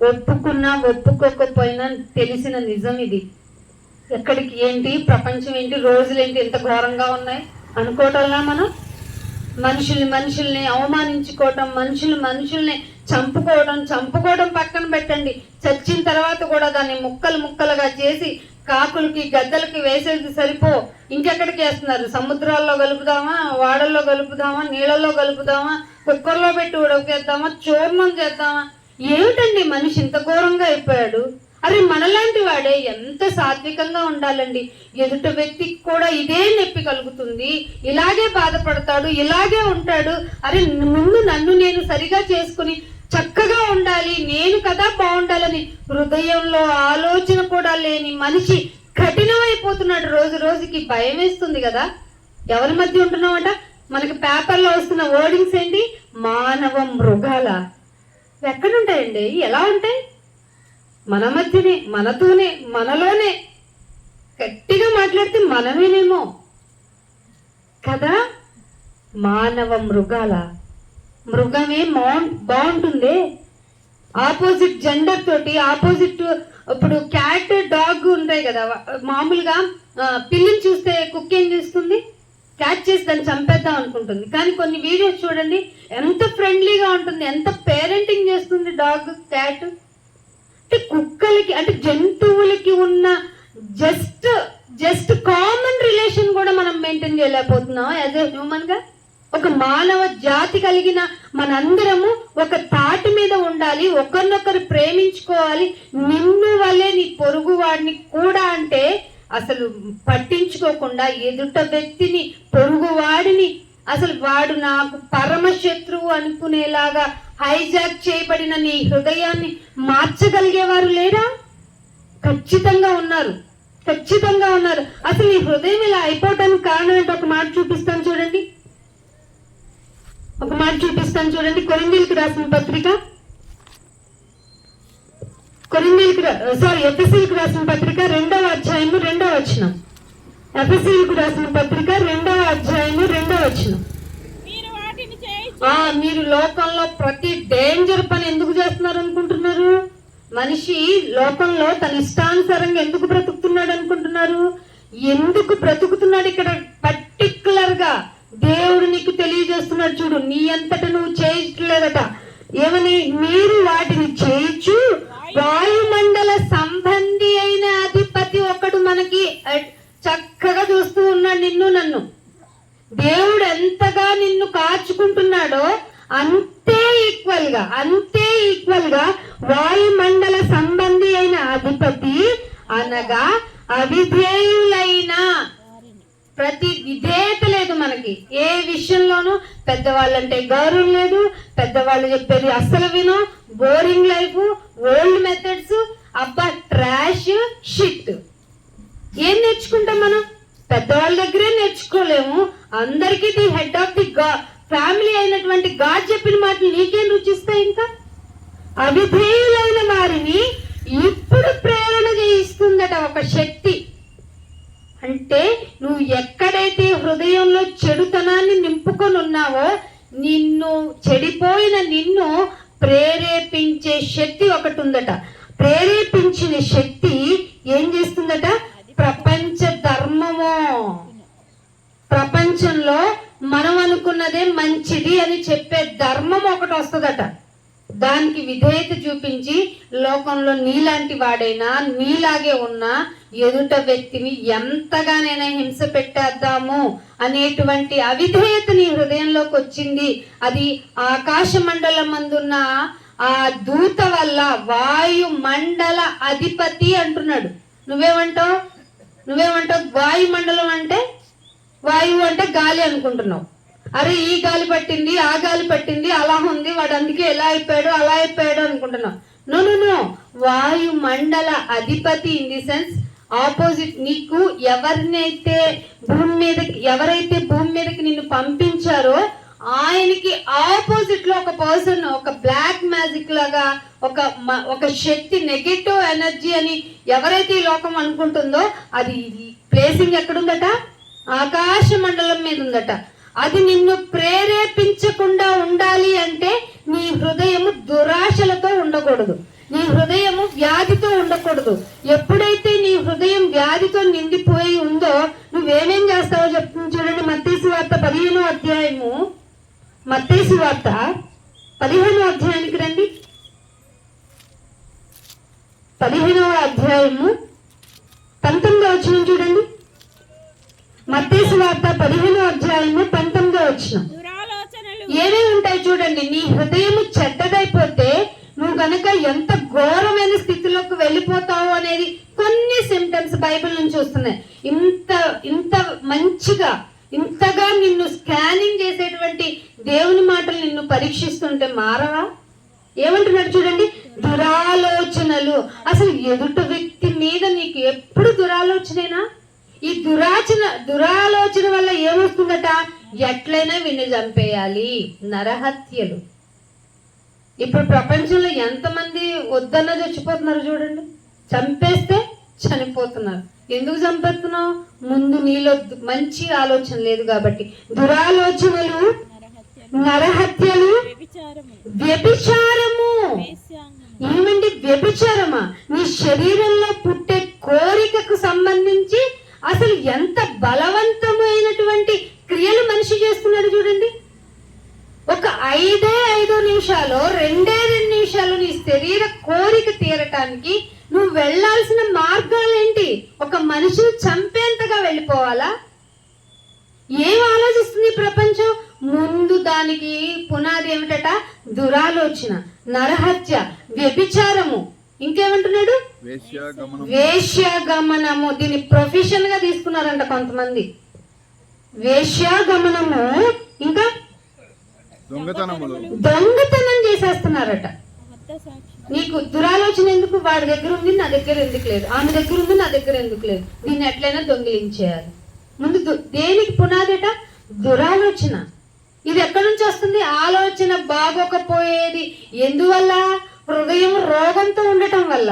ఒప్పుకున్నా ఒప్పుకోకపోయినా తెలిసిన నిజం ఇది. ఎక్కడికి ఏంటి, ప్రపంచం ఏంటి, రోజులేంటి ఎంత ఘోరంగా ఉన్నాయి అనుకోవటంలా మనం మనుషుల్ని అవమానించుకోవటం, మనుషుల్ని చంపుకోవడం పక్కన పెట్టండి. చచ్చిన తర్వాత కూడా దాన్ని ముక్కలుగా చేసి కాకులకి గద్దలకి వేసేది సరిపో ఇంకెక్కడికి వేస్తున్నారు? సముద్రాల్లో కలుపుదామా, వాడల్లో కలుపుదామా, నీళ్ళల్లో కలుపుదామా, కుక్కర్లో పెట్టి ఉడకేద్దామా, చూర్ణం చేద్దామా? ఏమిటండి మనిషి ఇంత ఘోరంగా అయిపోయాడు? అరే మనలాంటి వాడే ఎంత సాత్వికంగా ఉండాలండి. ఎదుట వ్యక్తికి కూడా ఇదే నొప్పి కలుగుతుంది, ఇలాగే బాధపడతాడు, ఇలాగే ఉంటాడు. అరే ముందు నన్ను నేను సరిగా చేసుకుని చక్కగా ఉండాలి, నేను కదా బాగుండాలని హృదయంలో ఆలోచన కూడా లేని మనిషి కఠినమైపోతున్నాడు. రోజు రోజుకి భయం వేస్తుంది కదా. ఎవరి మధ్య ఉంటున్నామట? మనకి పేపర్లో వస్తున్న వర్డింగ్స్ ఏంటి? మానవ మృగాల. ఎక్కడుంటాయండి? ఎలా ఉంటాయి? మన మధ్యనే, మనతోనే, మనలోనే. గట్టిగా మాట్లాడితే మనమేనేమో కదా. మానవ మృగాల. మృగమే బాగుంటుంది. ఆపోజిట్ జెండర్ తోటి, ఆపోజిట్ ఇప్పుడు క్యాట్ డాగ్ ఉంటాయి కదా. మామూలుగా పిల్లిని చూస్తే కుక్క ఏం చేస్తుంది? క్యాచ్ చేసి దాన్ని చంపేద్దాం అనుకుంటుంది. కానీ కొన్ని వీడియోస్ చూడండి, ఎంత ఫ్రెండ్లీగా ఉంటుంది, ఎంత పేరెంటింగ్ చేస్తుంది డాగ్, క్యాట్. అంటే కుక్కలకి, అంటే జంతువులకి ఉన్న జస్ట్ కామన్ రిలేషన్ కూడా మనం మెయింటైన్ చేయలేకపోతున్నాం యాజ్ ఎ హ్యూమన్ గా. ఒక మానవ జాతి కలిగిన మనందరము ఒక తాటి మీద ఉండాలి, ఒకరినొకరు ప్రేమించుకోవాలి. నిన్ను వల్లే నీ పొరుగు వాడిని కూడా అంటే అసలు పట్టించుకోకుండా ఎదుట వ్యక్తిని, పొరుగు వాడిని అసలు వాడు నాకు పరమ శత్రువు అనుకునేలాగా హైజాక్ చేయబడిన నీ హృదయాన్ని మార్చగలిగేవారు లేరా? ఖచ్చితంగా ఉన్నారు, ఖచ్చితంగా ఉన్నారు. అసలు నీ హృదయం ఇలా అయిపోవటానికి కారణం ఏంటో ఒక మాట చూపిస్తాను చూడండి. కొరింథీయులకు రాసిన పత్రిక, ఎఫెసీయులకు రాసిన పత్రిక 2వ అధ్యాయము 2వ వచనం. ఎఫెసీయులకు రాసిన పత్రిక 2వ అధ్యాయము 2వ వచనం. మీరు లోకంలో ప్రతి డేంజర్ పని ఎందుకు చేస్తున్నారు అనుకుంటున్నారు? మనిషి లోకంలో తన ఇష్టానుసారంగా ఎందుకు బ్రతుకుతున్నాడు అనుకుంటున్నారు? ఎందుకు బ్రతుకుతున్నాడు? ఇక్కడ పర్టికులర్ గా దేవుడు నీకు తెలియజేస్తున్నాడు చూడు. నీ అంతట నువ్వు చేయట్లేదట. ఏమని? మీరు వాటిని చేయొచ్చు, వాయుమండల సంబంధి అయిన అధిపతి ఒకడు మనకి చక్కగా చూస్తూ ఉన్నాడు నిన్ను నన్ను. దేవుడు ఎంతగా నిన్ను కాచుకుంటున్నాడో అంతే ఈక్వల్ గా వాయుమండల సంబంధి అయిన అధిపతి అనగా అవిధేయులైన, ప్రతి విధేయత లేదు మనకి ఏ విషయంలోనూ. పెద్దవాళ్ళంటే గౌరవం లేదు, పెద్దవాళ్ళు చెప్పేది అస్సలు వినో, బోరింగ్ లైఫ్, ఓల్డ్ మెథడ్స్, అబ్బా ట్రాష్, షిట్. ఏం నేర్చుకుంటాం మనం? పెద్దవాళ్ళ దగ్గరే నేర్చుకోలేము. అందరికీ the head of the family అయినటువంటి గాడ్ చెప్పిన మాటలు నీకేం రుచిస్తాయి? ఇంకా అవిధేయులైన వారిని ఇప్పుడు ప్రేరణ చేయిస్తుందట ఒక శక్తి. అంటే నువ్వు ఎక్కడైతే హృదయంలో చెడుతనాన్ని నింపుకొని ఉన్నావో, చెడిపోయిన నిన్ను ప్రేరేపించే శక్తి ఒకటి ఉందట. ప్రేరేపించిన శక్తి ఏం చేస్తుందట? ప్రపంచ ధర్మము. ప్రపంచంలో మనం అనుకున్నదే మంచిది అని చెప్పే ధర్మం ఒకటి వస్తుందట. దానికి విధేయత చూపించి లోకంలో నీలాంటి వాడైనా, నీలాగే ఉన్నా ఎదుట వ్యక్తిని ఎంతగానైనా హింస పెట్టేద్దాము అనేటువంటి అవిధేయత నీ హృదయంలోకి వచ్చింది. అది ఆకాశ మండలం మందున్న ఆ దూత వల్ల. వాయుమండల అధిపతి అంటున్నాడు. నువ్వేమంటావు? వాయుమండలం అంటే వాయువు అంటే గాలి అనుకుంటున్నావు. అరే ఈ గాలి పట్టింది, ఆ గాలి పట్టింది, అలా ఉంది, వాడు అందుకే ఎలా అయిపోయాడు, అలా అయిపోయాడు అనుకుంటున్నావు. నో, వాయుమండల అధిపతి ఇన్ ది సెన్స్ ఆపోజిట్. నీకు ఎవరైతే భూమి మీదకి నిన్ను పంపించారో ఆయనకి ఆపోజిట్ లో ఒక పర్సన్, ఒక బ్లాక్ మ్యాజిక్ లాగా ఒక శక్తి, నెగటివ్ ఎనర్జీ అని ఎవరైతే ఈ లోకం అనుకుంటుందో అది ప్లేసింగ్ ఎక్కడుందట? ఆకాశ మండలం మీద ఉందట. అది నిన్ను ప్రేరేపించకుండా ఉండాలి అంటే నీ హృదయము దురాశలతో ఉండకూడదు, నీ హృదయము వ్యాధితో ఉండకూడదు. ఎప్పుడైతే నీ హృదయం వ్యాధితో నిండిపోయి ఉందో నువ్వేమేం చేస్తావో చెప్తుంది చూడండి. మత్తయి సువార్త 15వ అధ్యాయము, మత్తయి సువార్త 15వ అధ్యాయానికి రండి. 15వ అధ్యాయము 19వ వచనం చూడండి. మత్తయి సువార్త 15వ అధ్యాయము 19వ వచనం. దురాలోచనలు ఏమేమి ఉంటాయి చూడండి. నీ హృదయం చెడ్డదైపోతే నువ్వు గనక ఎంత ఘోరమైన స్థితిలోకి వెళ్ళిపోతావు అనేది కొన్ని సిమ్టమ్స్ బైబిల్ నుంచి వస్తున్నాయి. ఇంత మంచిగా ఇంతగా నిన్ను స్కానింగ్ చేసేటువంటి దేవుని మాటలు నిన్ను పరీక్షిస్తుంటే మారవా? ఏమంటున్నాడు చూడండి, దురాలోచనలు. అసలు ఎదుట వ్యక్తి మీద నీకు ఎప్పుడు దురాలోచనేనా? ఈ దురాలోచన వల్ల ఏమొస్తుందట? ఎట్లయినా విని చంపేయాలి, నరహత్యలు. ఇప్పుడు ప్రపంచంలో ఎంతమంది వద్దన్న చచ్చిపోతున్నారు చూడండి. చంపేస్తే చనిపోతున్నారు. ఎందుకు చంపేస్తున్నావు? ముందు నీలో మంచి ఆలోచన లేదు కాబట్టి. దురాలోచనలు, నరహత్యలు, వ్యభిచారము. ఏమండి వ్యభిచారమా? నీ శరీరంలో పుట్టే కోరికకు సంబంధించి అసలు ఎంత బలవంతమైనటువంటి క్రియలు మనిషి చేస్తున్నాడు చూడండి. ఒక 5 నిమిషాలు 2 నిమిషాలు నీ శరీర కోరిక తీరటానికి నువ్వు వెళ్ళాల్సిన మార్గాలు ఏంటి? ఒక మనిషిని చంపేంతగా వెళ్ళిపోవాలా? ఏం ఆలోచిస్తుంది ప్రపంచం? ముందు దానికి పునాది ఏమిటట? దురాలోచన, నరహత్య, వ్యభిచారము. ఇంకేమంటున్నాడు? వేశ్యాగమనము. దీన్ని ప్రొఫెషన్ గా తీసుకున్నారంట కొంతమంది. వేశ్యాగమనము, ఇంకా దొంగతనం చేసేస్తున్నారట. నీకు దురాలోచన ఎందుకు? వాడి దగ్గర ఉంది, నా దగ్గర ఎందుకు లేదు? ఆమె దగ్గర ఉంది, నా దగ్గర ఎందుకు లేదు? దీన్ని ఎట్లయినా దొంగిలించేయాలి. ముందు దేనికి పునాదట? దురాలోచన. ఇది ఎక్కడి నుంచి వస్తుంది? ఆలోచన బాగోకపోయేది ఎందువల్ల? హృదయం రోగంతో ఉండటం వల్ల.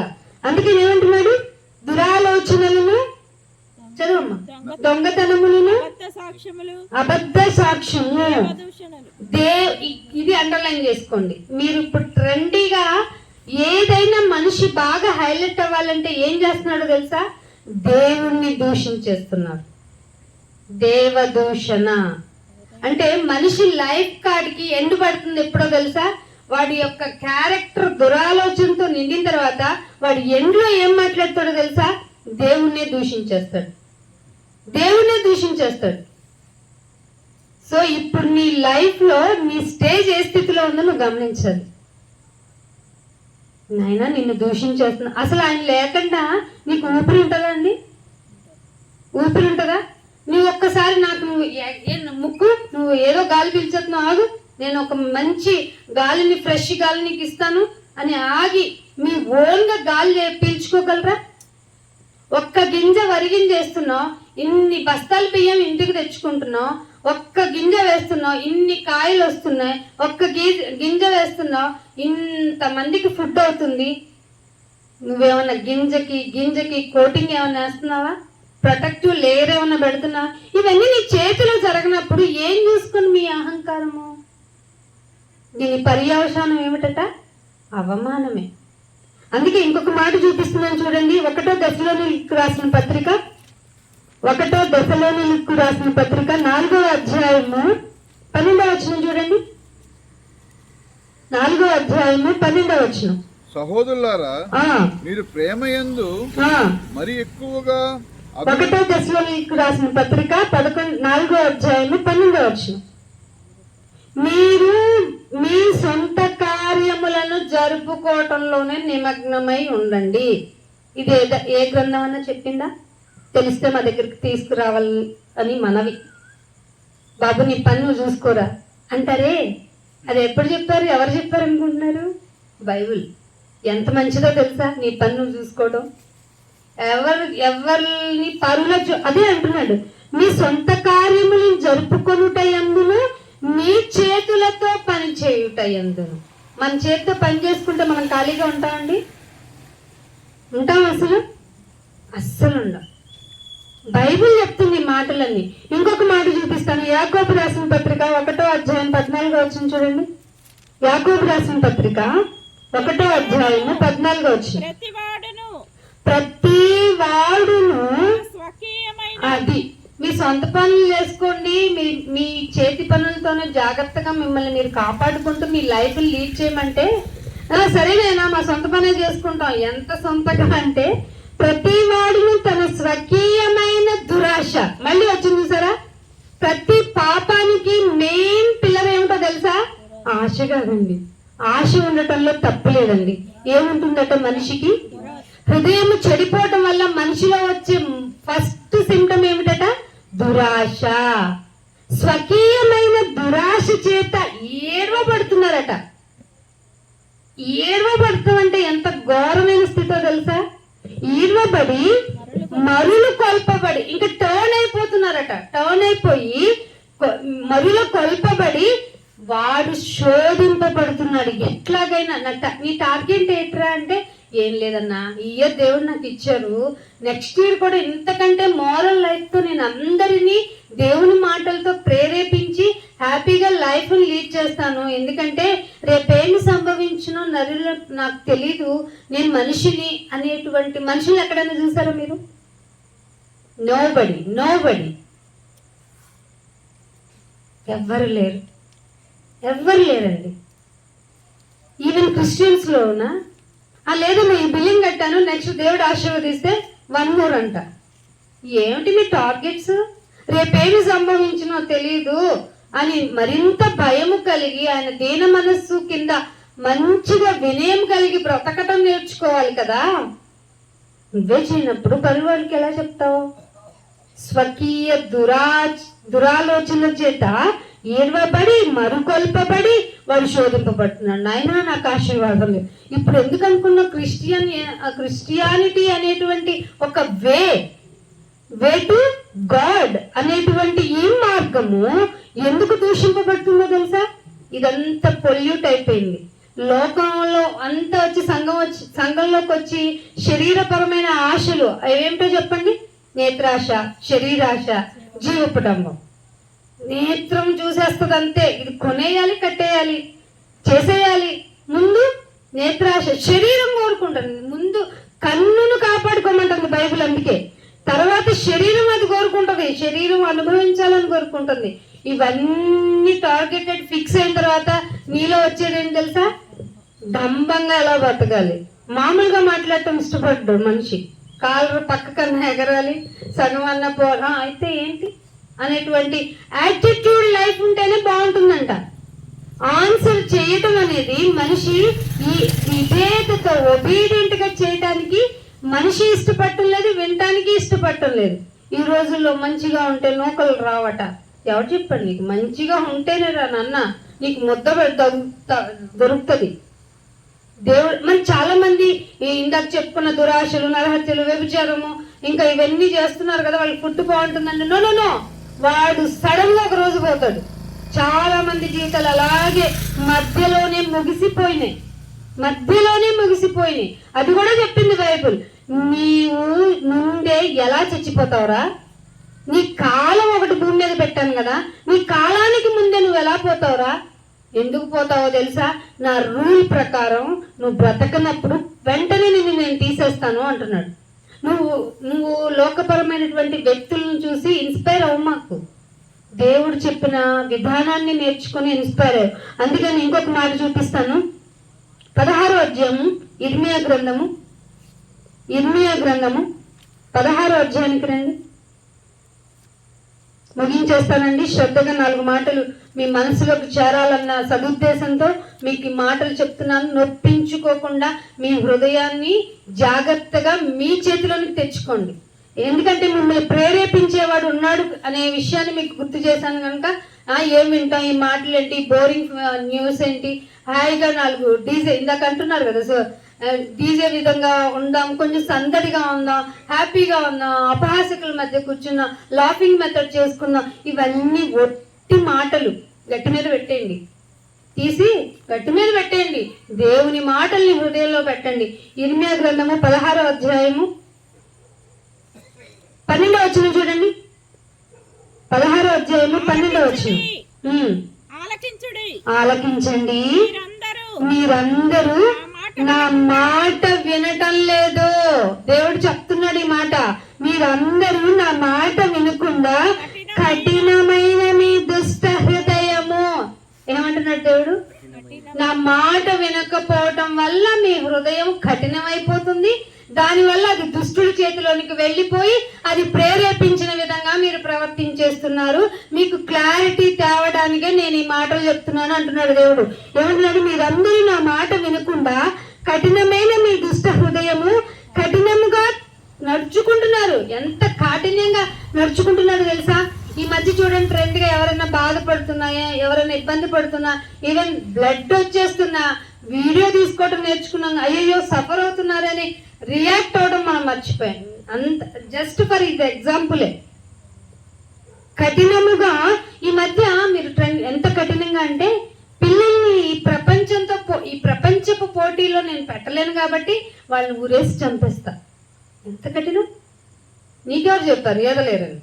అందుకే ఏమంటున్నాడు? దురాలోచనలను, చదువమ్మా, దొంగతనములను, అబద్ధ సాక్ష్యము. ఇది అండర్లైన్ చేసుకోండి. మీరు ఇప్పుడు ట్రెండీగా ఏదైనా మనిషి బాగా హైలైట్ అవ్వాలంటే ఏం చేస్తున్నాడు తెలుసా? దేవుణ్ణి దూషించేస్తున్నాడు. దేవదూషణ అంటే మనిషి లైఫ్ కార్డ్కి ఎండు పడుతుంది ఎప్పుడో తెలుసా? వాడి యొక్క క్యారెక్టర్ దురాలోచనతో నిండిన తర్వాత వాడు ఎండ్లో ఏం మాట్లాడతాడో తెలుసా? దేవుణ్ణి దూషించేస్తాడు. సో ఇప్పుడు నీ లైఫ్ లో నీ స్టేజ్ ఏ స్థితిలో ఉందో నువ్వు గమనించాలి. నాయనా నిన్ను దూషించేస్తున్నా. అసలు ఆయన లేకుండా నీకు ఊపిరి ఉంటుందా అండి? ఊపిరి ఉంటుందా? నువ్వు ఒక్కసారి నాకు ముక్కు, నువ్వు ఏదో గాలి పీల్చేస్తున్నావు, ఆగు, నేను ఒక మంచి గాలిని, ఫ్రెష్ గాలి నీకు ఇస్తాను అని ఆగి మీ ఓన్గా గాలి పీల్చుకోగలరా? ఒక్క గింజ వరిగింజ వేస్తున్నావు, ఇన్ని బస్తాల బియ్యం ఇంటికి తెచ్చుకుంటున్నావు. ఒక్క గింజ వేస్తున్నావు, ఇన్ని కాయలు వస్తున్నాయి. ఒక్క గింజ వేస్తున్నావు, ఇంతమందికి ఫుడ్ అవుతుంది. నువ్వేమన్నా గింజకి కోటింగ్ ఏమన్నా వేస్తున్నావా? ప్రొటెక్టివ్ లేయర్ ఏమన్నా పెడుతున్నావా? ఇవన్నీ నీ చేతిలో జరగనప్పుడు ఏం చూసుకుని మీ అహంకారము? దీని పర్యవసానం ఏమిటట? అవమానమే. అందుకే ఇంకొక మాట చూపిస్తున్నాను చూడండి. 1వ దశలోనికు రాసిన పత్రిక 4వ అధ్యాయము 12వ వచనం చూడండి. 4వ అధ్యాయము 12వ వచనం. సహోదరులారా, మీరు ప్రేమ యందు మరి ఎక్కువగా 1వ దశలోనికు రాసిన పత్రిక 4వ అధ్యాయము 12వ వచనం. మీరు మీ సొంత కార్యములను జరుపుకోవటంలోనే నిమగ్నమై ఉండండి. ఇది ఏ గ్రంథం అన్నా చెప్పిందా? తెలిస్తే మా దగ్గరికి తీసుకురావాలి అని మనవి. బాబు నీ పని నువ్వు చూసుకోరా అంటారే, అది ఎప్పుడు చెప్పారు? ఎవరు చెప్పారు అనుకుంటున్నారు? బైబిల్. ఎంత మంచిదో తెలుసా నీ పని నువ్వు చూసుకోవడం. ఎవరిని పరుల అదే అంటున్నాడు, మీ సొంత కార్యములను జరుపుకొనుట యందును మీ చేతులతో పని చేయుట యందును. మన చేతితో పని చేసుకుంటే మనం ఖాళీగా ఉంటామండి? ఉంటాం? అస్సలు ఉండం. బైబిల్ చెప్తుంది మాటలన్నీ. ఇంకొక మాట చూపిస్తాను. యాకోబు రాసిన పత్రిక 1వ అధ్యాయం 14వ వచనం చూడండి. యాకోబు రాసిన పత్రిక 1వ అధ్యాయము 14వ వచనం. ప్రతి వాడును అది మీ సొంత పనులు చేసుకోండి. మీ చేతి పనులతోనే జాగ్రత్తగా మిమ్మల్ని మీరు కాపాడుకుంటూ మీ లైఫ్ లీడ్ చేయమంటే సరేనేనా మా సొంత పనే చేసుకుంటాం. ఎంత సొంతగా అంటే ప్రతి వాడును తన స్వకీయమైన దురాశ. మళ్ళీ వచ్చింది చూసారా? ప్రతి పాపానికి మెయిన్ పిల్లర్ ఏమిటో తెలుసా? ఆశ కాదండి. ఆశ ఉండటంలో తప్పు లేదండి. ఏముంటుందట మనిషికి? హృదయం చెడిపోవటం వల్ల మనిషిలో వచ్చే ఫస్ట్ సిమ్టమ్ ఏమిటట? దురాశ. స్వకీయమైన దురాశ చేత ఏడవబడుతున్నారట. ఏడవబడతాం అంటే ఎంత ఘోరమైన స్థితో తెలుసా? ఈడవబడి మరులు కొల్పబడి, ఇంకా టర్న్ అయిపోతున్నారట. టర్న్ అయిపోయి మరులు కొల్పబడి వాడు శోధింపబడుతున్నాడు. ఎట్లాగైనా నీ టార్గెట్ ఏంట్రా అంటే, ఏం లేదన్నా, ఈ ఇయర్ దేవుడు నాకు ఇచ్చారు, నెక్స్ట్ ఇయర్ కూడా ఇంతకంటే మోరల్ లైఫ్తో నేను అందరినీ దేవుని మాటలతో ప్రేరేపించి హ్యాపీగా లైఫ్ని లీడ్ చేస్తాను. ఎందుకంటే రేపేమి సంభవించునో నరులు నాకు తెలీదు, నేను మనిషిని అనేటువంటి మనుషులు ఎక్కడైనా చూసారా మీరు? నోబడి ఎవ్వరు లేరండి. ఈవెన్ క్రిస్టియన్స్లోనా లేదమ్మా, ఈ బిల్లింగ్ కట్టాను, నెక్స్ట్ దేవుడు ఆశీర్వదిస్తే 1 more అంట. ఏమిటి మీ టార్గెట్స్? రేపేమి సంభవించినో తెలీదు అని మరింత భయము కలిగి ఆయన దీన మనస్సు కింద మంచిగా వినయం కలిగి బ్రతకటం నేర్చుకోవాలి కదా. నువ్వే చేయనప్పుడు పరివారికి ఎలా చెప్తావు? స్వకీయ దురాలోచన చేత ఏర్వబడి మరుకొల్పబడి వాడు శోధింపబడుతున్నాడు. నాయన నాకు ఆశీర్వాదం లేదు. ఇప్పుడు ఎందుకు అనుకున్న క్రిస్టియానిటీ అనేటువంటి ఒక వే టు గాడ్ అనేటువంటి ఈ మార్గము ఎందుకు దూషింపబడుతుందో తెలుసా? ఇదంతా పొల్యూట్ అయిపోయింది. లోకంలో అంతా వచ్చి సంఘంలోకి వచ్చి శరీరపరమైన ఆశలు అవేమిటో చెప్పండి? నేత్రాశ, శరీరాశ, జీవపుటంబం. నేత్రం చూసేస్తుంది అంతే, ఇది కొనేయాలి, కట్టేయాలి, చేసేయాలి. ముందు నేత్రాశ, శరీరం కోరుకుంటుంది. ముందు కన్నును కాపాడుకోమంటుంది బైబిల్. అందుకే తర్వాత శరీరం అది కోరుకుంటుంది, శరీరం అనుభవించాలని కోరుకుంటుంది. ఇవన్నీ టార్గెటెడ్ ఫిక్స్ అయిన తర్వాత నీలో వచ్చేది ఏం తెలుసా? డంబంగా ఎలా బతకాలి. మామూలుగా మాట్లాడటం ఇష్టపడ్డు మనిషి. కాలు పక్కకన్నా ఎగరాలి, సగం అన్న అయితే ఏంటి అనేటువంటి యాటిట్యూడ్ లైఫ్ ఉంటేనే బాగుంటుందంట. ఆన్సర్ చేయటం అనేది మనిషి ఈ విధేయతతో ఒబీడియంట్ గా చేయటానికి మనిషి ఇష్టపడటం లేదు, వినటానికి ఇష్టపడటం లేదు. ఈ రోజుల్లో మంచిగా ఉంటే నూకలు రావట. ఎవరు చెప్పండి? నీకు మంచిగా ఉంటేనే రా నాన్న నీకు ముద్ద దొరుకుతుంది. దేవుడు మరి చాలా మంది ఇందాక చెప్పుకున్న దురాశలు, నరహత్యలు, వ్యభిచారము, ఇంకా ఇవన్నీ చేస్తున్నారు కదా, వాళ్ళకి ఫుడ్ బాగుంటుందండి. నో, వాడు సడన్ గా ఒక రోజు పోతాడు. చాలా మంది జీవితాలు అలాగే మధ్యలోనే ముగిసిపోయినాయి. అది కూడా చెప్పింది బైబిల్. నీవు ముందే ఎలా చచ్చిపోతావురా? నీ కాలం ఒకటి భూమి మీద పెట్టాను కదా, నీ కాలానికి ముందే నువ్వు ఎలా పోతావురా? ఎందుకు పోతావో తెలుసా? నా రూల్ ప్రకారం నువ్వు బ్రతకనప్పుడు వెంటనే నేను తీసేస్తాను అంటున్నాడు. నువ్వు లోకపరమైనటువంటి వ్యక్తులను చూసి ఇన్స్పైర్ అవ్వ మాకు. దేవుడు చెప్పిన విధానాన్ని నేర్చుకుని ఇన్స్పైర్ అయ్యావు. అందుకని ఇంకొక మాట చూపిస్తాను. 16వ అధ్యాయము ఇర్మియా గ్రంథము 16వ అధ్యాయానికి రండి. ముగించేస్తానండి. శ్రద్ధగా 4 మాటలు మీ మనసులోకి చేరాలన్న సదుద్దేశంతో మీకు ఈ మాటలు చెప్తున్నాను. నొప్పించుకోకుండా మీ హృదయాన్ని జాగ్రత్తగా మీ చేతిలోనికి తెచ్చుకోండి. ఎందుకంటే మిమ్మల్ని ప్రేరేపించేవాడు ఉన్నాడు అనే విషయాన్ని మీకు గుర్తు చేశాను కనుక ఏం వింటాం, ఈ మాటలు ఏంటి, బోరింగ్ న్యూస్ ఏంటి, హాయిగా 4 డీజే ఇందాక అంటున్నారు కదా, సో డీజే విధంగా ఉందాం, కొంచెం సందడిగా ఉందాం, హ్యాపీగా ఉందాం, అపహాసకుల మధ్య కూర్చున్నాం, లాఫింగ్ మెథడ్ చేసుకుందాం. ఇవన్నీ ఒట్టి మాటలు. గట్టి మీద పెట్టేయండి, తీసి గట్టి మీద పెట్టేయండి. దేవుని మాటల్ని హృదయంలో పెట్టండి. ఇర్మియా గ్రంథము 16వ అధ్యాయము 12వ వచనం చూడండి. 16వ అధ్యాయము 12వ వచనం. ఆలకించండి, మీరందరూ నా మాట వినటం లేదు. దేవుడు చెప్తున్నాడు ఈ మాట. మీరందరూ నా మాట వినకుండా కఠినమైన మీ దుష్ట హృదయము. ఏమంటున్నాడు దేవుడు? నా మాట వినకపోవటం వల్ల మీ హృదయం కఠినమైపోతుంది. దానివల్ల అది దుష్టుడి చేతిలోనికి వెళ్ళిపోయి అది ప్రేరేపించిన విధంగా మీరు ప్రవర్తించేస్తున్నారు. మీకు క్లారిటీ తేవడానికే నేను ఈ మాటలు చెప్తున్నాను అంటున్నాడు దేవుడు. ఏమంటున్నాడు? మీరందరూ నా మాట వినకుండా కఠినమైన మీ దుష్ట హృదయము కఠినముగా నడుచుకుంటున్నారు. ఎంత కాఠిన్యంగా నడుచుకుంటున్నారు తెలుసా? ఈ మధ్య చూడండి, ట్రెండ్ గా ఎవరైనా బాధపడుతున్నాయా, ఎవరైనా ఇబ్బంది పడుతున్నా, ఈవెన్ బ్లడ్ వచ్చేస్తున్నా వీడియో తీసుకోవడం నేర్చుకున్నాం, అయ్యో సఫర్ అవుతున్నారని రియాక్ట్ అవడం మనం మర్చిపోయాం. అంత జస్ట్ ఫర్ ఇది ఎగ్జాంపులే. కఠినముగా ఈ మధ్య మీరు ట్రెండ్ ఎంత కఠినంగా అంటే, పిల్లల్ని ఈ ప్రపంచపు పోటీలో నేను పెట్టలేను కాబట్టి వాళ్ళని ఊరేసి చంపేస్తా. ఎంత కఠినం! నీకెవరు చెప్పారు ఎదలేరని?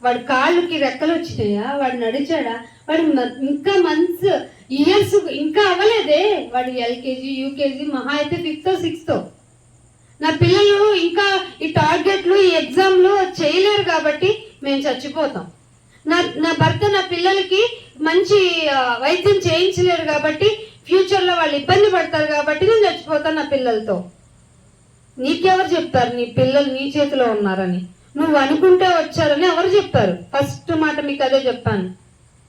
వాడి కాళ్ళకి రెక్కలు వచ్చినాయా? వాడు నడిచాడా? వాడు ఇంకా మంత్స్ ఇయర్స్ ఇంకా అవ్వలేదే. వాడు ఎల్కేజీ యూకేజీ మహా అయితే 5th 6th. నా పిల్లలు ఇంకా ఈ టార్గెట్లు ఈ ఎగ్జామ్లు చేయలేరు కాబట్టి మేము చచ్చిపోతాం. నా భర్త నా పిల్లలకి మంచి వైద్యం చేయించలేరు కాబట్టి ఫ్యూచర్లో వాళ్ళు ఇబ్బంది పడతారు కాబట్టి నేను చచ్చిపోతాను నా పిల్లలతో. నీకెవరు చెప్పారు నీ పిల్లలు నీ చేతిలో ఉన్నారని? నువ్వు అనుకుంటే వచ్చారని ఎవరు చెప్పారు? ఫస్ట్ మాట మీకు అదే చెప్పాను.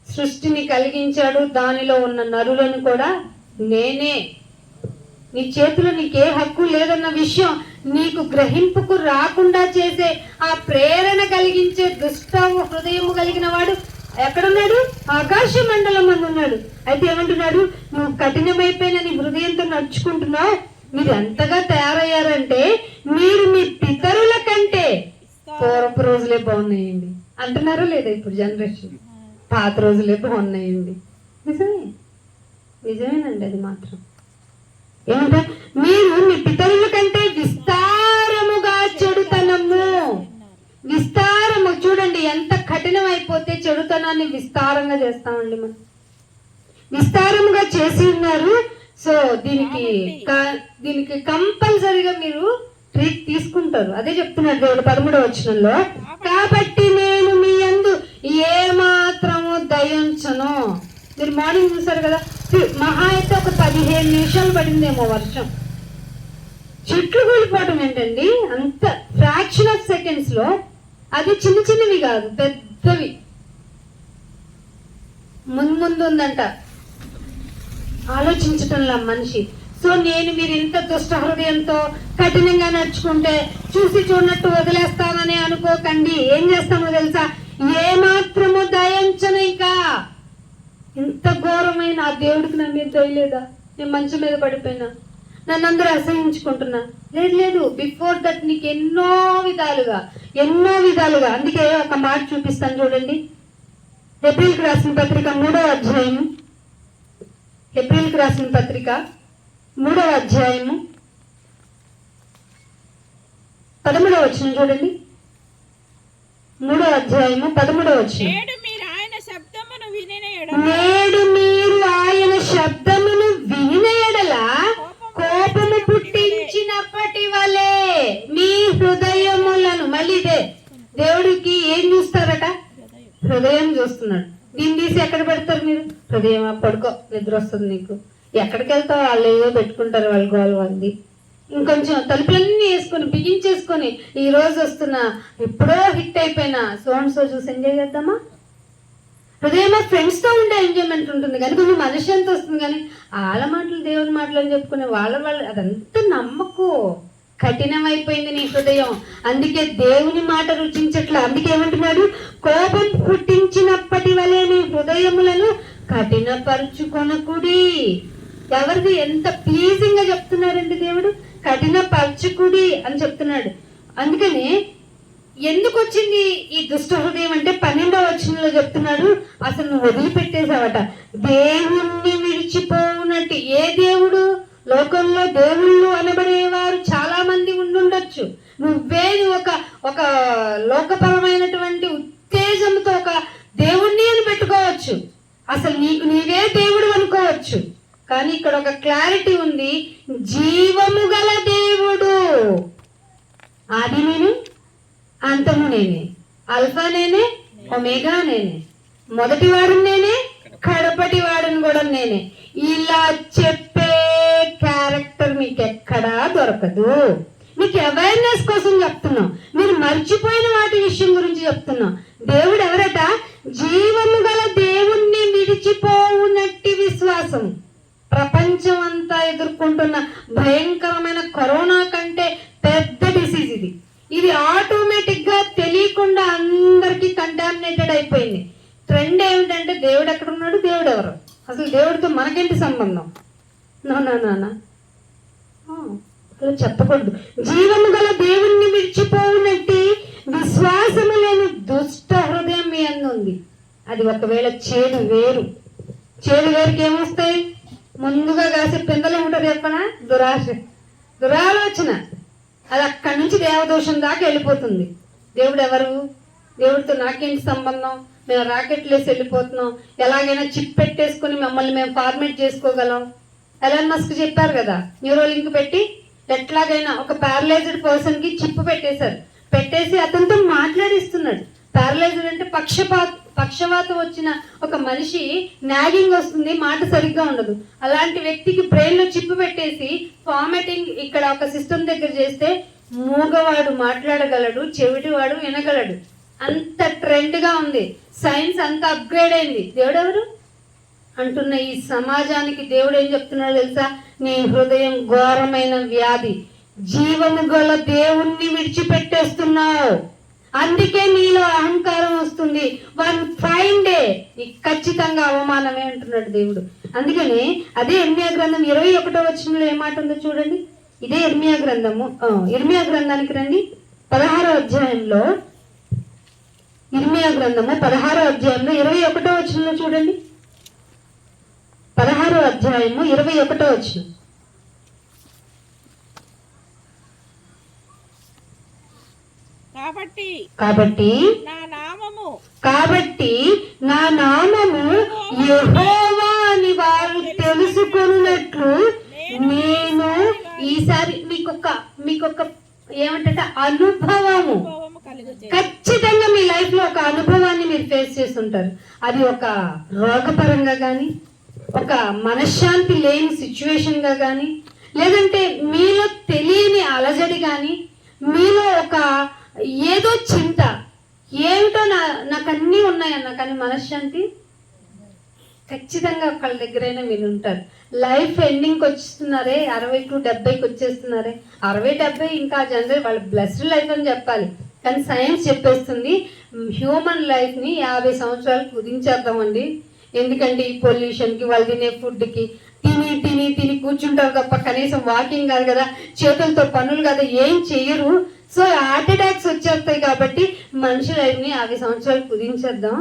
సృష్టిని కలిగించాడు, దానిలో ఉన్న నరులను కూడా నేనే. నీ చేతిలో నీకే హక్కు లేదన్న విషయం నీకు గ్రహింపుకు రాకుండా చేసే ఆ ప్రేరణ కలిగించే దుష్ట హృదయము కలిగిన వాడు ఎక్కడున్నాడు? ఆకాశ మండలం అని ఉన్నాడు. అయితే ఏమంటున్నాడు? నువ్వు కఠినమైపోయిన నీ హృదయంతో నడుచుకుంటున్నావు. మీరు ఎంతగా తయారయ్యారంటే మీరు మీ పితరుల కంటే పూర్వపు రోజులే బాగున్నాయండి అంటున్నారో లేదా? ఇప్పుడు జనరేషన్ పాత రోజులే బాగున్నాయండి. నిజమేనండి అది మాత్రం. ఏమంటే మీరు మీ పితరుల కంటే విస్తారముగా చెడుతనము, విస్తారము. చూడండి ఎంత కఠినం అయిపోతే చెడుతనాన్ని విస్తారంగా చేస్తామండి మనం. విస్తారముగా చేసి ఉన్నారు. సో దీనికి కంపల్సరీగా మీరు ట్రీట్ తీసుకుంటారు. అదే చెప్తున్నాడు దేవుడు 13వ వచనంలో. కాబట్టి నేను మీ యందు ఏ మాత్రము దయించను. మీరు మార్నింగ్ చూసారు కదా, మహా అయితే ఒక 15 నిమిషాలు పడిందేమో వర్షం. చెట్లు కూలిపోవటం ఏంటండి? అంత ఫ్రాక్షన్ ఆఫ్ సెకండ్స్ లో. అది చిన్న చిన్నవి కాదు, పెద్దవి. ముందు ఉందంట ఆలోచించటంలా మనిషి. సో మీరు ఇంత దుష్ట హృదయంతో కఠినంగా నడుచుకుంటే చూసి చూడనట్టు వదిలేస్తానని అనుకోకండి. ఏం చేస్తామో తెలుసా? ఏ మాత్రము దయించను. ఇంకా ఇంత ఘోరమైన ఆ దేవుడికి నా మీద దయలేదా? నేను మంచం మీద పడిపోయినా, నన్ను అందరూ అసహించుకుంటున్నా. లేదు, బిఫోర్ దట్ నీకు ఎన్నో విధాలుగా. అందుకే ఒక మాట చూపిస్తాను చూడండి. ఏప్రిల్కి రాసిన పత్రిక 3వ అధ్యాయము. ఏప్రిల్కి రాసిన పత్రిక 3వ అధ్యాయము 13వ వచనం చూడండి. 3వ అధ్యాయము 13వ వచనం. నేడు మీరు ఆయన శబ్దమును వినిన ఎడల కోపము పుట్టించినప్పటి వలె మీ హృదయములను. మళ్ళీ ఇదే దేవుడికి ఏం చూస్తారట? హృదయం చూస్తున్నాడు. దీన్ని తీసి ఎక్కడ పెడతారు మీరు? హృదయం పడుకో, నిద్ర వస్తుంది నీకు. ఎక్కడికి వెళ్తావు? వాళ్ళు ఏదో పెట్టుకుంటారు, వాళ్ళ గోలు వాళ్ళది. ఇంకొంచెం తలుపులన్నీ వేసుకొని బిగించేసుకొని ఈ రోజు వస్తున్నా ఎప్పుడో హిట్ అయిపోయినా సో చూసి ఎంజాయ్ చేద్దామా? హృదయం ఫ్రెండ్స్ తో ఉండే ఎంజాయ్మెంట్ ఉంటుంది కానీ కొంచెం మనిషి ఎంత వస్తుంది. కానీ వాళ్ళ మాటలు దేవుని మాటలు అని చెప్పుకునే వాళ్ళ అదంతా నమ్మకు. కఠినమైపోయింది నీ హృదయం. అందుకే దేవుని మాట రుచించట్లా. అందుకే ఏమంటున్నాడు? కోపం పుట్టించినప్పటి వలె నీ హృదయములను కఠినపరుచుకొనకుడి. ఎవరిది ఎంత ప్లీజింగ్ గా చెప్తున్నారండి దేవుడు? కఠినపరచుకుడి అని చెప్తున్నాడు. అందుకని ఎందుకు వచ్చింది ఈ దుష్ట హృదయం అంటే 12వ వచనంలో చెప్తున్నాడు. అసలు నువ్వు వదిలిపెట్టేసావట. దేవుణ్ణి విడిచిపోవునట్టు. ఏ దేవుడు? లోకంలో దేవుళ్ళు అనబడేవారు చాలా మంది ఉండుండొచ్చు. నువ్వే ఒక లోకపరమైనటువంటి ఉత్తేజంతో ఒక దేవుణ్ణి అని పెట్టుకోవచ్చు. అసలు నీవే దేవుడు అనుకోవచ్చు. కానీ ఇక్కడ ఒక క్లారిటీ ఉంది. జీవము గల దేవుడు. ఆది నేనే, అంతము నేనే, అల్ఫా నేనే, ఒమేగా నేనే, మొదటి వాడు నేనే, కడపటి వాడుని కూడా నేనే. ఇలా చెప్పే క్యారెక్టర్ మీకు ఎక్కడా దొరకదు. మీకు అవేర్నెస్ కోసం చెప్తున్నాం. మీరు మర్చిపోయిన వాటి విషయం గురించి చెప్తున్నాం. దేవుడు ఎవరట? జీవము గల దేవుణ్ణి విడిచిపోవునట్టి విశ్వాసం. ప్రపంచం అంతా ఎదుర్కొంటున్న భయంకరమైన కరోనా కంటే పెద్ద డిసీజ్ ఇది. ఇది ఆటోమేటిక్ గా తెలియకుండా అందరికీ కంటామినేటెడ్ అయిపోయింది. ట్రెండ్ ఏమిటంటే దేవుడు ఎక్కడ ఉన్నాడు, దేవుడు ఎవరు, అసలు దేవుడితో మనకేంటి సంబంధం? నా అలా చెప్పకూడదు. జీవము గల దేవుణ్ణి విడిచిపోవునట్టి విశ్వాసము లేని దుష్ట హృదయం మీ అందు ఉంది. అది ఒకవేళ చేదు వేరుకి ఏమొస్తాయి? ముందుగా కాసే పిందలు ఉంటుంది చెప్పనా? దురాశ, దురాలోచన. అది అక్కడి నుంచి దేవదోషం దాకా వెళ్ళిపోతుంది. దేవుడు ఎవరు? దేవుడితో నాకేంటి సంబంధం? మేము రాకెట్లు వేసి వెళ్ళిపోతున్నాం, ఎలాగైనా చిప్ పెట్టేసుకుని మమ్మల్ని మేము ఫార్మేట్ చేసుకోగలం. ఎలాన్ మస్క్ చెప్పారు కదా, న్యూరో లింక్ పెట్టి ఎట్లాగైనా ఒక ప్యారలైజ్డ్ పర్సన్ కి చిప్ పెట్టేసి అతనితో మాట్లాడిస్తున్నాడు. ప్యారలైజ్డ్ అంటే పక్షవాతం వచ్చిన ఒక మనిషి నాగింగ్ వస్తుంది, మాట సరిగ్గా ఉండదు. అలాంటి వ్యక్తికి బ్రెయిన్ లో చిప్ పెట్టేసి ఫార్మేటింగ్ ఇక్కడ ఒక సిస్టమ్ దగ్గర చేస్తే మూగవాడు మాట్లాడగలడు, చెవిటివాడు వినగలడు. అంత ట్రెండ్ గా ఉంది. సైన్స్ అంత అప్గ్రేడ్ అయింది. దేవుడు ఎవరు అంటున్న ఈ సమాజానికి దేవుడు ఏం చెప్తున్నాడు తెలుసా? నీ హృదయం ఘోరమైన వ్యాధి, జీవము గల దేవుణ్ణి విడిచిపెట్టేస్తున్నావు, అందుకే నీలో అహంకారం వస్తుంది. వన్ ఫైన్ డే నీకు ఖచ్చితంగా అవమానమే అంటున్నాడు దేవుడు. అందుకని అదే ఇర్మియా గ్రంథం 21వ వచనంలో ఏమాట ఉందో చూడండి. ఇదే ఇర్మియా గ్రంథము, ఇర్మియా గ్రంథానికి రండి. 16వ అధ్యాయంలో, ఇర్మియా గ్రంథము 16వ అధ్యాయంలో 21వ వచనంలో చూడండి. 16వ అధ్యాయము 21వ వచనం. కాబట్టి నా నామము యెహోవా అని వారు తెలుసుకొనున్నట్లు నేను ఈసారి మీకొక ఏమంటే అనుభవము, ఖచ్చితంగా మీ లైఫ్ లో ఒక అనుభవాన్ని మీరు ఫేస్ చేస్తుంటారు. అది ఒక రోగపరంగా కానీ, ఒక మనశ్శాంతి లేని సిచ్యువేషన్ గా కానీ, లేదంటే మీలో తెలియని అలజడి కానీ, మీలో ఒక ఏదో చింత, ఏమిటో నాకు అన్నీ ఉన్నాయన్న కానీ మనశ్శాంతి ఖచ్చితంగా ఒకళ్ళ దగ్గరైనా మీరు ఉంటారు. లైఫ్ ఎండింగ్కి వచ్చేస్తున్నారే, 60కు 70కి వచ్చేస్తున్నారే. 60-70 ఇంకా జనరల్ వాళ్ళ బ్లెస్డ్ లైఫ్ అని చెప్పాలి. కానీ సైన్స్ చెప్పేస్తుంది హ్యూమన్ లైఫ్ని 50 సంవత్సరాలు కుదించేద్దామండి. ఎందుకంటే ఈ పొల్యూషన్కి, వాళ్ళు తినే ఫుడ్కి, తిని కూర్చుంటారు తప్ప కనీసం వాకింగ్ కాదు కదా, చేతులతో పనులు కదా, ఏం చెయ్యరు. సో హార్ట్ అటాక్స్ వచ్చేస్తాయి. కాబట్టి మనిషి లైఫ్ని 50 సంవత్సరాలు కుదించేద్దాం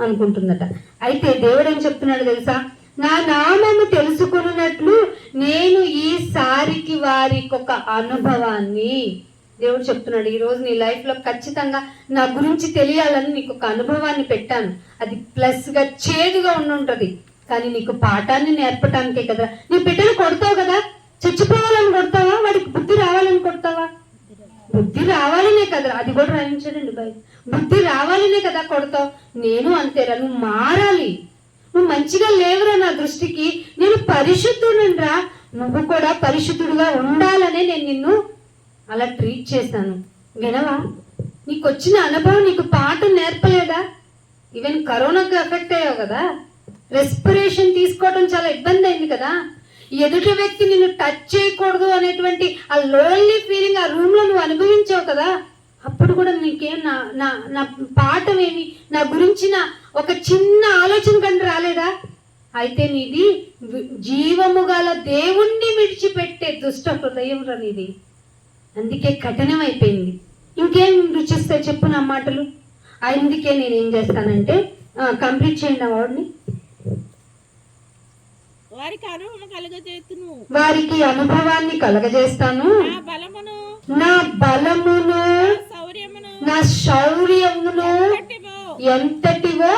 అనుకుంటుందట. అయితే దేవుడు ఏం చెప్తున్నాడు తెలుసా? నా నామము తెలుసుకున్నట్లు నేను ఈసారికి వారికి ఒక అనుభవాన్ని, దేవుడు చెప్తున్నాడు ఈ రోజు నీ లైఫ్ లో ఖచ్చితంగా నా గురించి తెలియాలని నీకు ఒక అనుభవాన్ని పెట్టాను. అది ప్లస్ గా చేదుగా ఉండుంటది, కానీ నీకు పాఠాన్ని నేర్పటానికే కదా. నీ బిడ్డను కొడతావు కదా, చచ్చిపోవాలని కొడతావా? వాడికి బుద్ధి రావాలని కొడతావా? బుద్ధి రావాలనే కదా, అది కూడా రాయించాడండి బయట. బుద్ధి రావాలనే కదా కొడతావు. నేను అంతేరా, నువ్వు మారాలి. నువ్వు మంచిగా లేవురా నా దృష్టికి, నేను పరిశుద్ధుడురా, నువ్వు కూడా పరిశుద్ధుడుగా ఉండాలనే నేను నిన్ను అలా ట్రీట్ చేశాను. వినవా? నీకు వచ్చిన అనుభవం నీకు పాఠం నేర్పలేదా? ఈవెన్ కరోనాకు ఎఫెక్ట్ అయ్యావు కదా, రెస్పిరేషన్ తీసుకోవడం చాలా ఇబ్బంది అయింది కదా, ఎదుటి వ్యక్తి నిన్ను టచ్ చేయకూడదు అనేటువంటి ఆ లోన్లీ ఫీలింగ్ ఆ రూమ్ లో నువ్వు అనుభవించావు కదా. అప్పుడు కూడా నీకేం నా పాఠం ఏమి, నా గురించిన ఒక చిన్న ఆలోచన కంటే రాలేదా? అయితే నీది జీవము గల దేవుణ్ణి విడిచిపెట్టే దుష్ట హృదయం రా నీది. అందుకే కఠినమైపోయింది. ఇంకేం రుచిస్తాయి చెప్పు నా మాటలు. అందుకే నేనేం చేస్తానంటే, కంప్లీట్ చేయండి ఆ వాడిని. వారికి అనుభవాన్ని కలగజేస్తాను, నా బలమును నా శౌర్యమును ఎంతటివో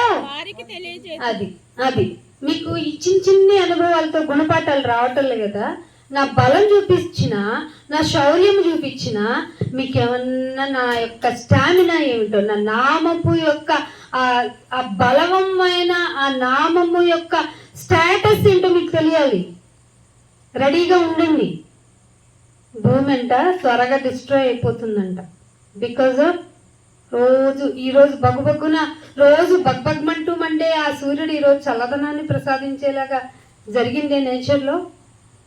అది మీకు ఈ చిన్న అనుభవాలతో గుణపాఠాలు రావటం కదా. నా బలం చూపించిన, నా శౌర్యం చూపించిన, మీకేమన్నా నా యొక్క స్టామినా ఏమిటో, నా నామము యొక్క ఆ బలమైన ఆ నామము యొక్క స్టేటస్ ఏంటో మీకు తెలియాలి. రెడీగా ఉండండి. భూమి అంట త్వరగా డిస్ట్రాయ్ అయిపోతుందంట. బికాజ్ ఆఫ్ ఈరోజు బగ్గున రోజు బగ్బగ్మంటూ మండే ఆ సూర్యుడు ఈరోజు చల్లదనాన్ని ప్రసాదించేలాగా జరిగిందే నేచర్లో.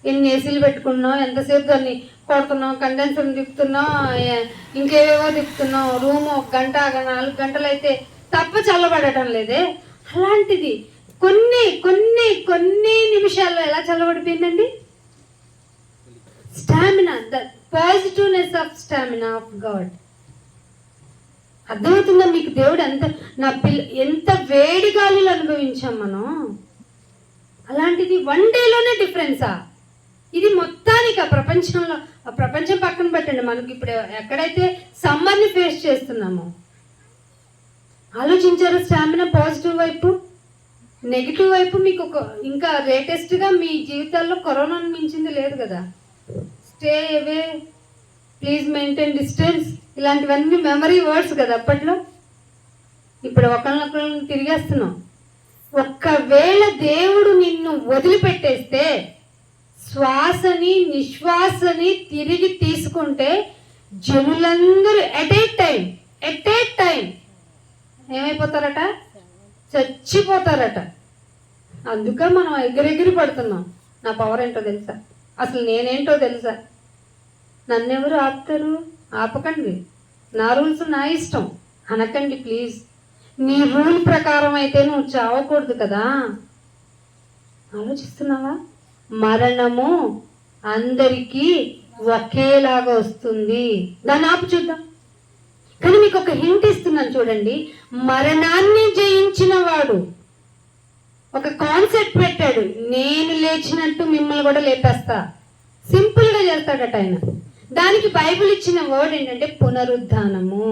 ఎన్ని ఏసీలు పెట్టుకున్నాం, ఎంతసేపు దాన్ని కొడుతున్నాం, కండెన్సర్ తిప్పుతున్నాం, ఇంకేవేవో తిప్పుతున్నాం. రూము 1 గంట 4 గంటలు అయితే తప్ప చల్లబడటం లేదే. అలాంటిది కొన్ని కొన్ని కొన్ని నిమిషాల్లో ఎలా చల్లబడిపోయిందండి. Stamina, the positiveness of stamina of God. అర్థమవుతుందా మీకు? దేవుడు ఎంత వేడి గాలులు అనుభవించాం మనం. అలాంటిది 1 డేలోనే డిఫరెన్సా? ఇది మొత్తానికి ప్రపంచం పక్కన పెట్టండి. మనకి ఇప్పుడు ఎక్కడైతే సమ్మర్ని ఫేస్ చేస్తున్నామో ఆలోచించారు. స్టామినా పాజిటివ్ వైపు, నెగిటివ్ వైపు మీకు ఇంకా లేటెస్ట్గా మీ జీవితాల్లో కరోనాను మించింది లేదు కదా. Stay away, please maintain distance, ఇలాంటివన్నీ మెమరీ వర్డ్స్ కదా అప్పట్లో. ఇప్పుడు ఒకరినొకరిని తిరిగేస్తున్నాం. ఒక్కవేళ దేవుడు నిన్ను వదిలిపెట్టేస్తే, శ్వాసని నిశ్వాసని తిరిగి తీసుకుంటే, జనులందరూ ఎట్ ఏ టైం ఏమైపోతారట? చచ్చిపోతారట. అందుక మనం ఎగిరెగిరి పడుతున్నాం. నా పవర్ ఏంటో తెలుసా, అసలు నేనేంటో తెలుసా, నన్నెవరు ఆపుతారు? ఆపకండి. నా రూల్స్ నా ఇష్టం అనకండి ప్లీజ్. నీ రూల్ ప్రకారం అయితే నువ్వు చావకూడదు కదా. ఆలోచిస్తున్నావా? మరణము అందరికీ ఒకేలాగా వస్తుంది. దాన్ని ఆపు చూద్దాం. కానీ మీకు ఒక హింట్ ఇస్తున్నాను చూడండి. మరణాన్ని జయించిన వాడు ఒక కాన్సెప్ట్ పెట్టాడు. నేను లేచినట్టు మిమ్మల్ని కూడా లేపేస్తా. సింపుల్గా చేస్తాడట ఆయన. దానికి బైబిల్ ఇచ్చిన వర్డ్ ఏంటంటే పునరుద్ధానము.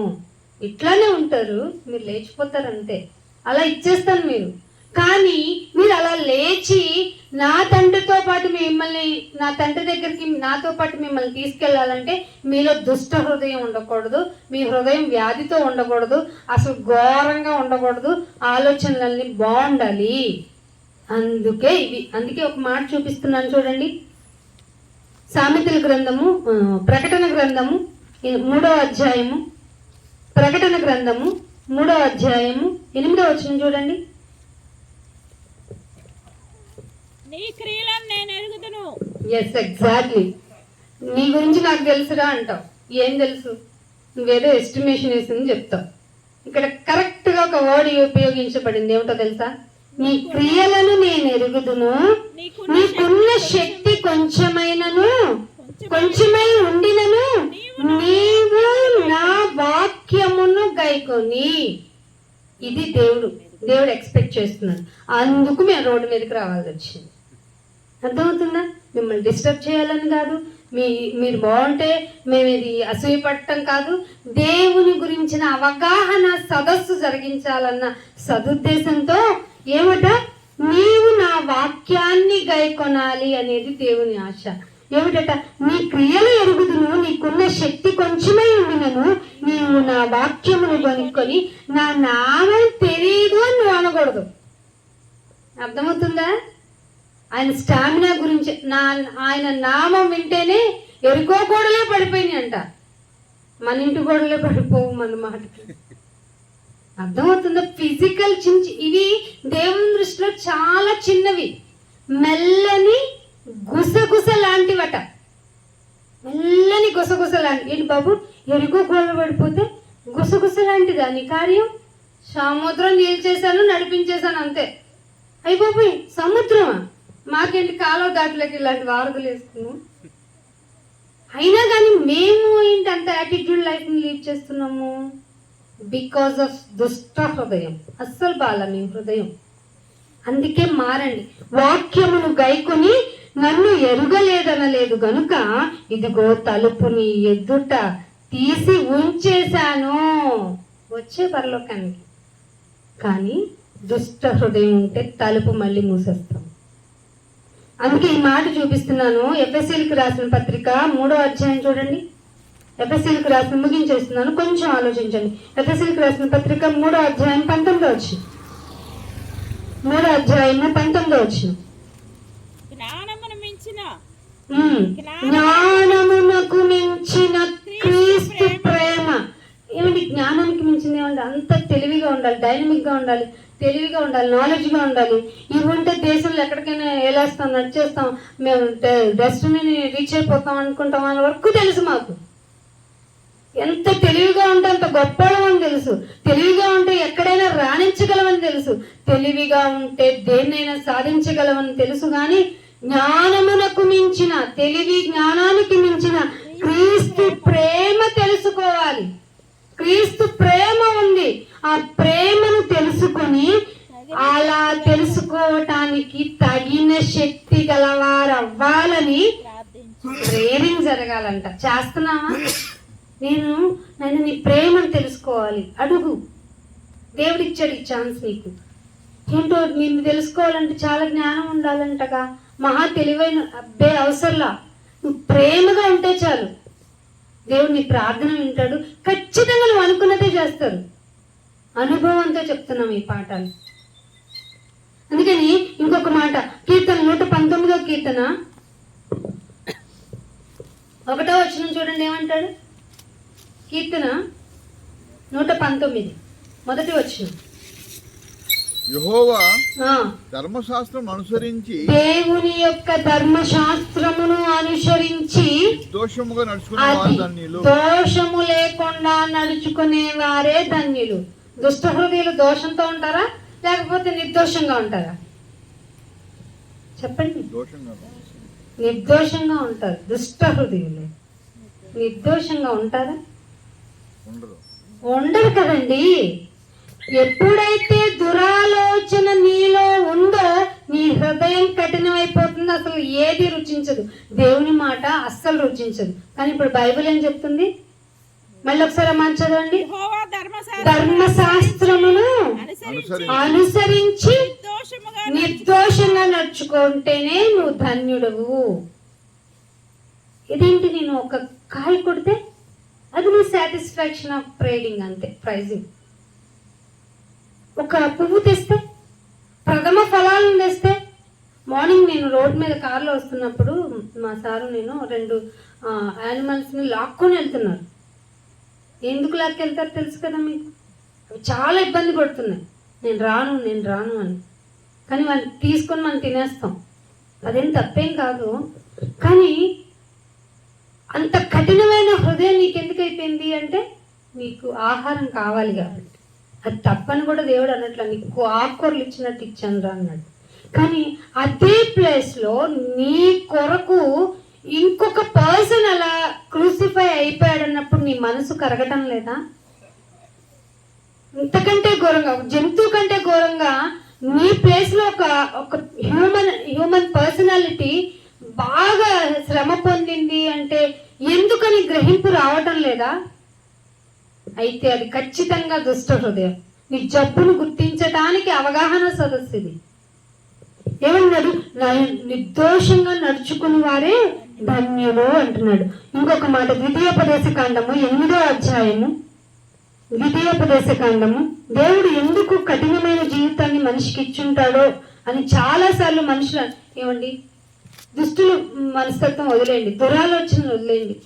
ఇట్లానే ఉంటారు, మీరు లేచిపోతారు అంతే. అలా ఇచ్చేస్తాను మీరు. కానీ మీరు అలా లేచి నా తండ్రితో పాటు మిమ్మల్ని, నా తండ్రి దగ్గరికి నాతో పాటు మిమ్మల్ని తీసుకెళ్లాలంటే మీలో దుష్ట హృదయం ఉండకూడదు, మీ హృదయం వ్యాధితో ఉండకూడదు, అసలు ఘోరంగా ఉండకూడదు, ఆలోచనలన్నీ బాగుండాలి. అందుకే ఒక మాట చూపిస్తున్నాను చూడండి. సామెతల గ్రంథము, ప్రకటన గ్రంథము 3వ అధ్యాయము, ప్రకటన గ్రంథము 3వ అధ్యాయము 8వ వచనం చూడండి. నీ క్రియలను నేను ఎరుగుదును. Yes, exactly. నీ గురించి నాకు తెలుసురా అంటావు. ఏం తెలుసు? నువ్వేదో ఎస్టిమేషన్ వేసింది చెప్తావు. ఇక్కడ కరెక్ట్గా ఒక వర్డ్ ఉపయోగించబడింది. ఏమిటో తెలుసా? నీ క్రియలను నేను ఎరుగుదును, నీకున్న శక్తి కొంచెమై ఉండినను నీవు నా వాక్యమును గైకొని. ఇది దేవుడు ఎక్స్పెక్ట్ చేస్తున్నాడు. అందుకు మేము రోడ్డు మీదకి రావాల్సి వచ్చింది. అర్థమవుతుందా? మిమ్మల్ని డిస్టర్బ్ చేయాలని కాదు, మీరు బాగుంటే మేము ఇది అసూయపడటం కాదు. దేవుని గురించిన అవగాహన సదస్సు జరిగించాలన్న సదుద్దేశంతో ఏమట, నీవు నా వాక్యాన్ని గైకొనాలి అనేది దేవుని ఆశ. ఏమిటట? నీ క్రియలు ఎరుగుదును, నీకున్న శక్తి కొంచెమై ఉండినను నీవు నా వాక్యమును కొనుక్కొని నా నామం తెలియదు అని నువ్వు అనకూడదు. అర్థమవుతుందా? ఆయన స్టామినా గురించి, ఆయన నామం వింటేనే ఎరుకో గోడలే పడిపోయినాయి అంట. మన ఇంటి గోడలే పడిపోవు మన మాటకి. అర్థమవుతుందా? ఫిజికల్ ఇవి దేవుని దృష్టిలో చాలా చిన్నవి, మెల్లని గుసగుస లాంటివట. మెల్లని గుసగుస లాంటి. ఏంటి బాబు, ఎరుకో గోడలు పడిపోతే గుసగుస లాంటిదా నీ కార్యం? సముద్రం నిలిచేశాను, నడిపించేశాను అంతే. అయిపోయి సముద్రమా? మాకేంటి కాలువ దాటిలోకి ఇలాంటి వారధులు వేసుకున్నాం. అయినా కానీ మేము ఏంటి అంత యాటిట్యూడ్ లైఫ్ని లీడ్ చేస్తున్నాము? బికాజ్ ఆఫ్ దుష్ట హృదయం. అస్సలు బాల మీ హృదయం. అందుకే మారండి. వాక్యమును గైకొని నన్ను ఎరుగలేదనలేదు గనుక ఇదిగో తలుపు నీ ఎదుట తీసి ఉంచేశాను. వచ్చే పరలోకానికి. కానీ దుష్ట హృదయం ఉంటే తలుపు మళ్ళీ మూసేస్తాం. అందుకే ఈ మాట చూపిస్తున్నాను. ఎఫెసీయులకు రాసిన పత్రిక 3వ అధ్యాయం చూడండి. ఎఫెసీయులకు రాసిన, ముగించేస్తున్నాను, కొంచెం ఆలోచించండి. ఎఫెసీయులకు రాసిన పత్రిక 3వ అధ్యాయం 19వ వచనం. 3వ అధ్యాయము 19వ వచనం. జ్ఞానమును మించిన జ్ఞానమునకు మించిన క్రీస్తు ప్రేమ. ఏమండి జ్ఞానానికి మించింది ఏమండి? అంత తెలివిగా ఉండాలి, డైనమిక్ గా ఉండాలి, తెలివిగా ఉండాలి, నాలెడ్జ్ గా ఉండాలి. ఇవి ఉంటే దేశంలో ఎక్కడికైనా వెళ్ళేస్తాం, నడిచేస్తాం, మేము డెస్టినీని రీచ్ అయిపోతాం అనుకుంటాం అనే వరకు తెలుసు మాకు. ఎంత తెలివిగా ఉంటే అంత గొప్పవాళ్ళమని తెలుసు, తెలివిగా ఉంటే ఎక్కడైనా రాణించగలమని తెలుసు, తెలివిగా ఉంటే దేన్నైనా సాధించగలమని తెలుసు. కానీ జ్ఞానమునకు మించిన, తెలివి జ్ఞానానికి మించిన క్రీస్తు ప్రేమ తెలుసుకోవాలి. క్రీస్తు ప్రేమ ఉంది. ఆ ప్రేమను తెలుసుకొని అలా తెలుసుకోవటానికి తగిన శక్తి గలవారు అవ్వాలని ట్రైనింగ్ జరగాలంట. చేస్తున్నావా? నేను నీ ప్రేమను తెలుసుకోవాలి, అడుగు. దేవుడు ఇచ్చాడు ఈ ఛాన్స్ నీకు. ఏంటో నిన్ను తెలుసుకోవాలంటే చాలా జ్ఞానం ఉండాలంటగా, మహా తెలివైన అబ్బే అవసరంలా. నువ్వు ప్రేమగా ఉంటే చాలు, దేవుడు నీ ప్రార్థన వింటాడు. ఖచ్చితంగా నువ్వు అనుకున్నదే చేస్తారు. అనుభవంతో చెప్తున్నాం ఈ పాఠాలు. అందుకని ఇంకొక మాట, కీర్తన 119వ కీర్తన 1వ వచనం చూడండి ఏమంటాడు. కీర్తన 119 మొదటి వచనం. యెహోవా ధర్మశాస్త్రం అనుసరించి, దేవుని యొక్క ధర్మశాస్త్రమును అనుసరించి దోషముగా నడుచుకునే వారు ధన్యులు. దోషము లేకుండా నడుచుకునే వారే ధన్యులు. దుష్ట హృదయులు దోషంతో ఉంటారా లేకపోతే నిర్దోషంగా ఉంటారా? చెప్పండి. నిర్దోషంగా ఉంటారు. దుష్ట హృదయులు నిర్దోషంగా ఉంటారా? ఉండరు కదండి. ఎప్పుడైతే దురాలోచన నీలో ఉందో నీ హృదయం కఠినమైపోతుంది, అసలు ఏది రుచించదు, దేవుని మాట అస్సలు రుచించదు. కానీ ఇప్పుడు బైబిల్ ఏం చెప్తుంది? మళ్ళీ ఒకసారి మాట చదవండి. ధర్మశాస్త్రమును అనుసరించి నిర్దోషంగా నడుచుకుంటేనే నువ్వు ధన్యుడవు. ఇదేంటి, నేను ఒక కాయ కొడితే అది నీ సాటిస్ఫాక్షన్ ఆఫ్ ప్రేయింగ్, అంతే, ప్రైజింగ్. ఒక పువ్వు తెస్తే, ప్రథమ ఫలాలను తెస్తే. మార్నింగ్ నేను రోడ్ మీద కారులో వస్తున్నప్పుడు మా సారు నేను 2 యానిమల్స్ని లాక్కొని వెళ్తున్నారు. ఎందుకు లాక్కెళ్తారు తెలుసు కదా మీకు? అవి చాలా ఇబ్బంది పడుతున్నాయి. నేను రాను అని. కానీ వాళ్ళు తీసుకొని మనం తినేస్తాం, అదేం తప్పేం కాదు. కానీ అంత కఠినమైన హృదయం నీకెందుకు అయిపోయింది అంటే, నీకు ఆహారం కావాలి కాబట్టి. అది తప్పని కూడా దేవుడు అన్నట్లు, నీకు ఆకుకూరలు ఇచ్చినట్టు ఇచ్చాను రా అన్నాడు. కానీ అదే ప్లేస్లో నీ కొరకు ఇంకొక పర్సన్ అలా క్రూసిఫై అయిపోయాడు అన్నప్పుడు నీ మనసు కరగటం లేదా? ఇంతకంటే ఘోరంగా, జంతువు కంటే ఘోరంగా నీ ప్లేస్లో ఒక హ్యూమన్ పర్సనాలిటీ బాగా శ్రమ పొందింది అంటే ఎందుకని గ్రహింపు రావటం లేదా? అయితే అది ఖచ్చితంగా దుష్ట హృదయం. నీ జబ్బును గుర్తించడానికి అవగాహన సదస్సు ఇది. ఏమన్నాడు? నిర్దోషంగా నడుచుకుని వారే ధన్యులు అంటున్నాడు. ఇంకొక మాట, ద్వితీయోపదేశకాండము 8వ అధ్యాయము. ద్వితీయోపదేశకాండము. దేవుడు ఎందుకు కఠినమైన జీవితాన్ని మనిషికి ఇచ్చుంటాడో అని చాలాసార్లు మనుషులు ఏమండి, దుష్టులు మనస్తత్వం వదిలేయండి, దురాలోచనలు వదిలేయండి.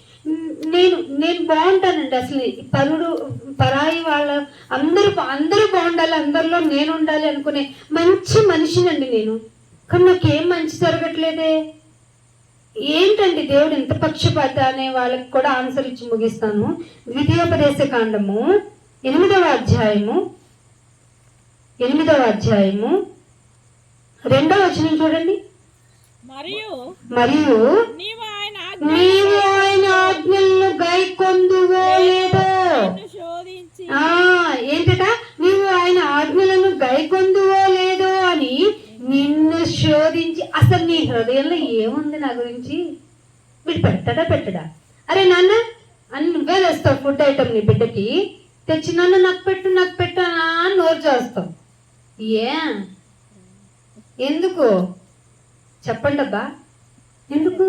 నేను బాగుంటానండి, అసలు పరాయి వాళ్ళ అందరూ బాగుండాలి, అందరిలో నేను ఉండాలి అనుకునే మంచి మనిషినండి నేను. కానీ నాకేం మంచి జరగట్లేదే. ఏంటండి దేవుడు ఎంత పక్షపాత అనే వాళ్ళకి కూడా ఆన్సర్ ఇచ్చి ముగిస్తాను. ద్వితీయోపదేశకాండము 8వ అధ్యాయము 2వ వచనం చూడండి. మరియు నీవు ఆయన ఆజ్ఞలను గైకొందువో లేదో. ఏంటట? నీవు ఆయన ఆజ్ఞలను గైకొందువో లేదో అని నిన్ను శోధించి, అసలు నీ హృదయంలో ఏముంది నా గురించి? వీడు పెట్టడా? అరే నాన్న అని నువ్వే తెస్తావు ఫుడ్ ఐటమ్ నీ బిడ్డకి తెచ్చి, నాన్న నాకు పెట్టు అని నోరు చేస్తావు. ఎందుకు చెప్పండి అబ్బా, ఎందుకు?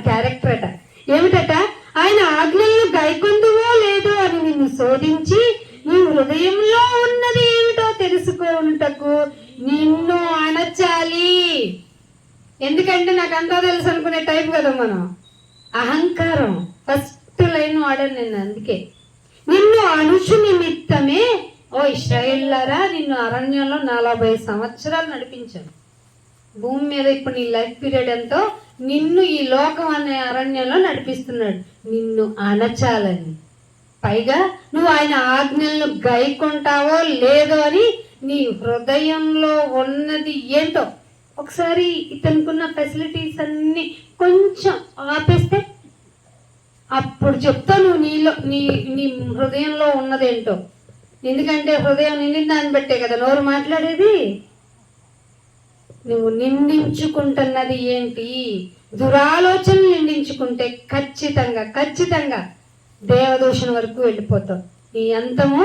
క్యారెక్టర్ అట. ఏమిటట? ఆయన ఆజ్ఞలను గైకొందువో లేదో అని నిన్ను శోధించి నీ హృదయంలో ఉన్నది ఏమిటో తెలుసుకొనుటకు నిన్ను అణచాలి. ఎందుకంటే నాకు అంతా తెలుసు అనుకునే టైప్ కదా మనం. అహంకారం ఫస్ట్ లైన్ వాడాను నేను. అందుకే నిన్ను అనుచు నిమిత్తమే ఓ ఇశ్రాయేలులారా నిన్ను అరణ్యంలో 40 సంవత్సరాలు నడిపించాను. భూమి మీద ఇప్పుడు నీ లైఫ్ పీరియడ్ ఎంతో, నిన్ను ఈ లోకం అనే అరణ్యంలో నడిపిస్తున్నాడు నిన్ను అనచాలని. పైగా నువ్వు ఆయన ఆజ్ఞలను గైకొంటావో లేదో అని నీ హృదయంలో ఉన్నది ఏంటో ఒకసారి ఇతనుకున్న ఫెసిలిటీస్ అన్ని కొంచెం ఆపేస్తే అప్పుడు చెప్తా నువ్వు నీ హృదయంలో ఉన్నదేంటో. ఎందుకంటే హృదయం నిండిన దాన్ని బట్టే కదా నోరు మాట్లాడేది. నువ్వు నిందించుకుంటున్నది ఏంటి? దురాలోచనలు నిందించుకుంటే ఖచ్చితంగా దేవదూషణ వరకు వెళ్ళిపోతావు. నీ అంతము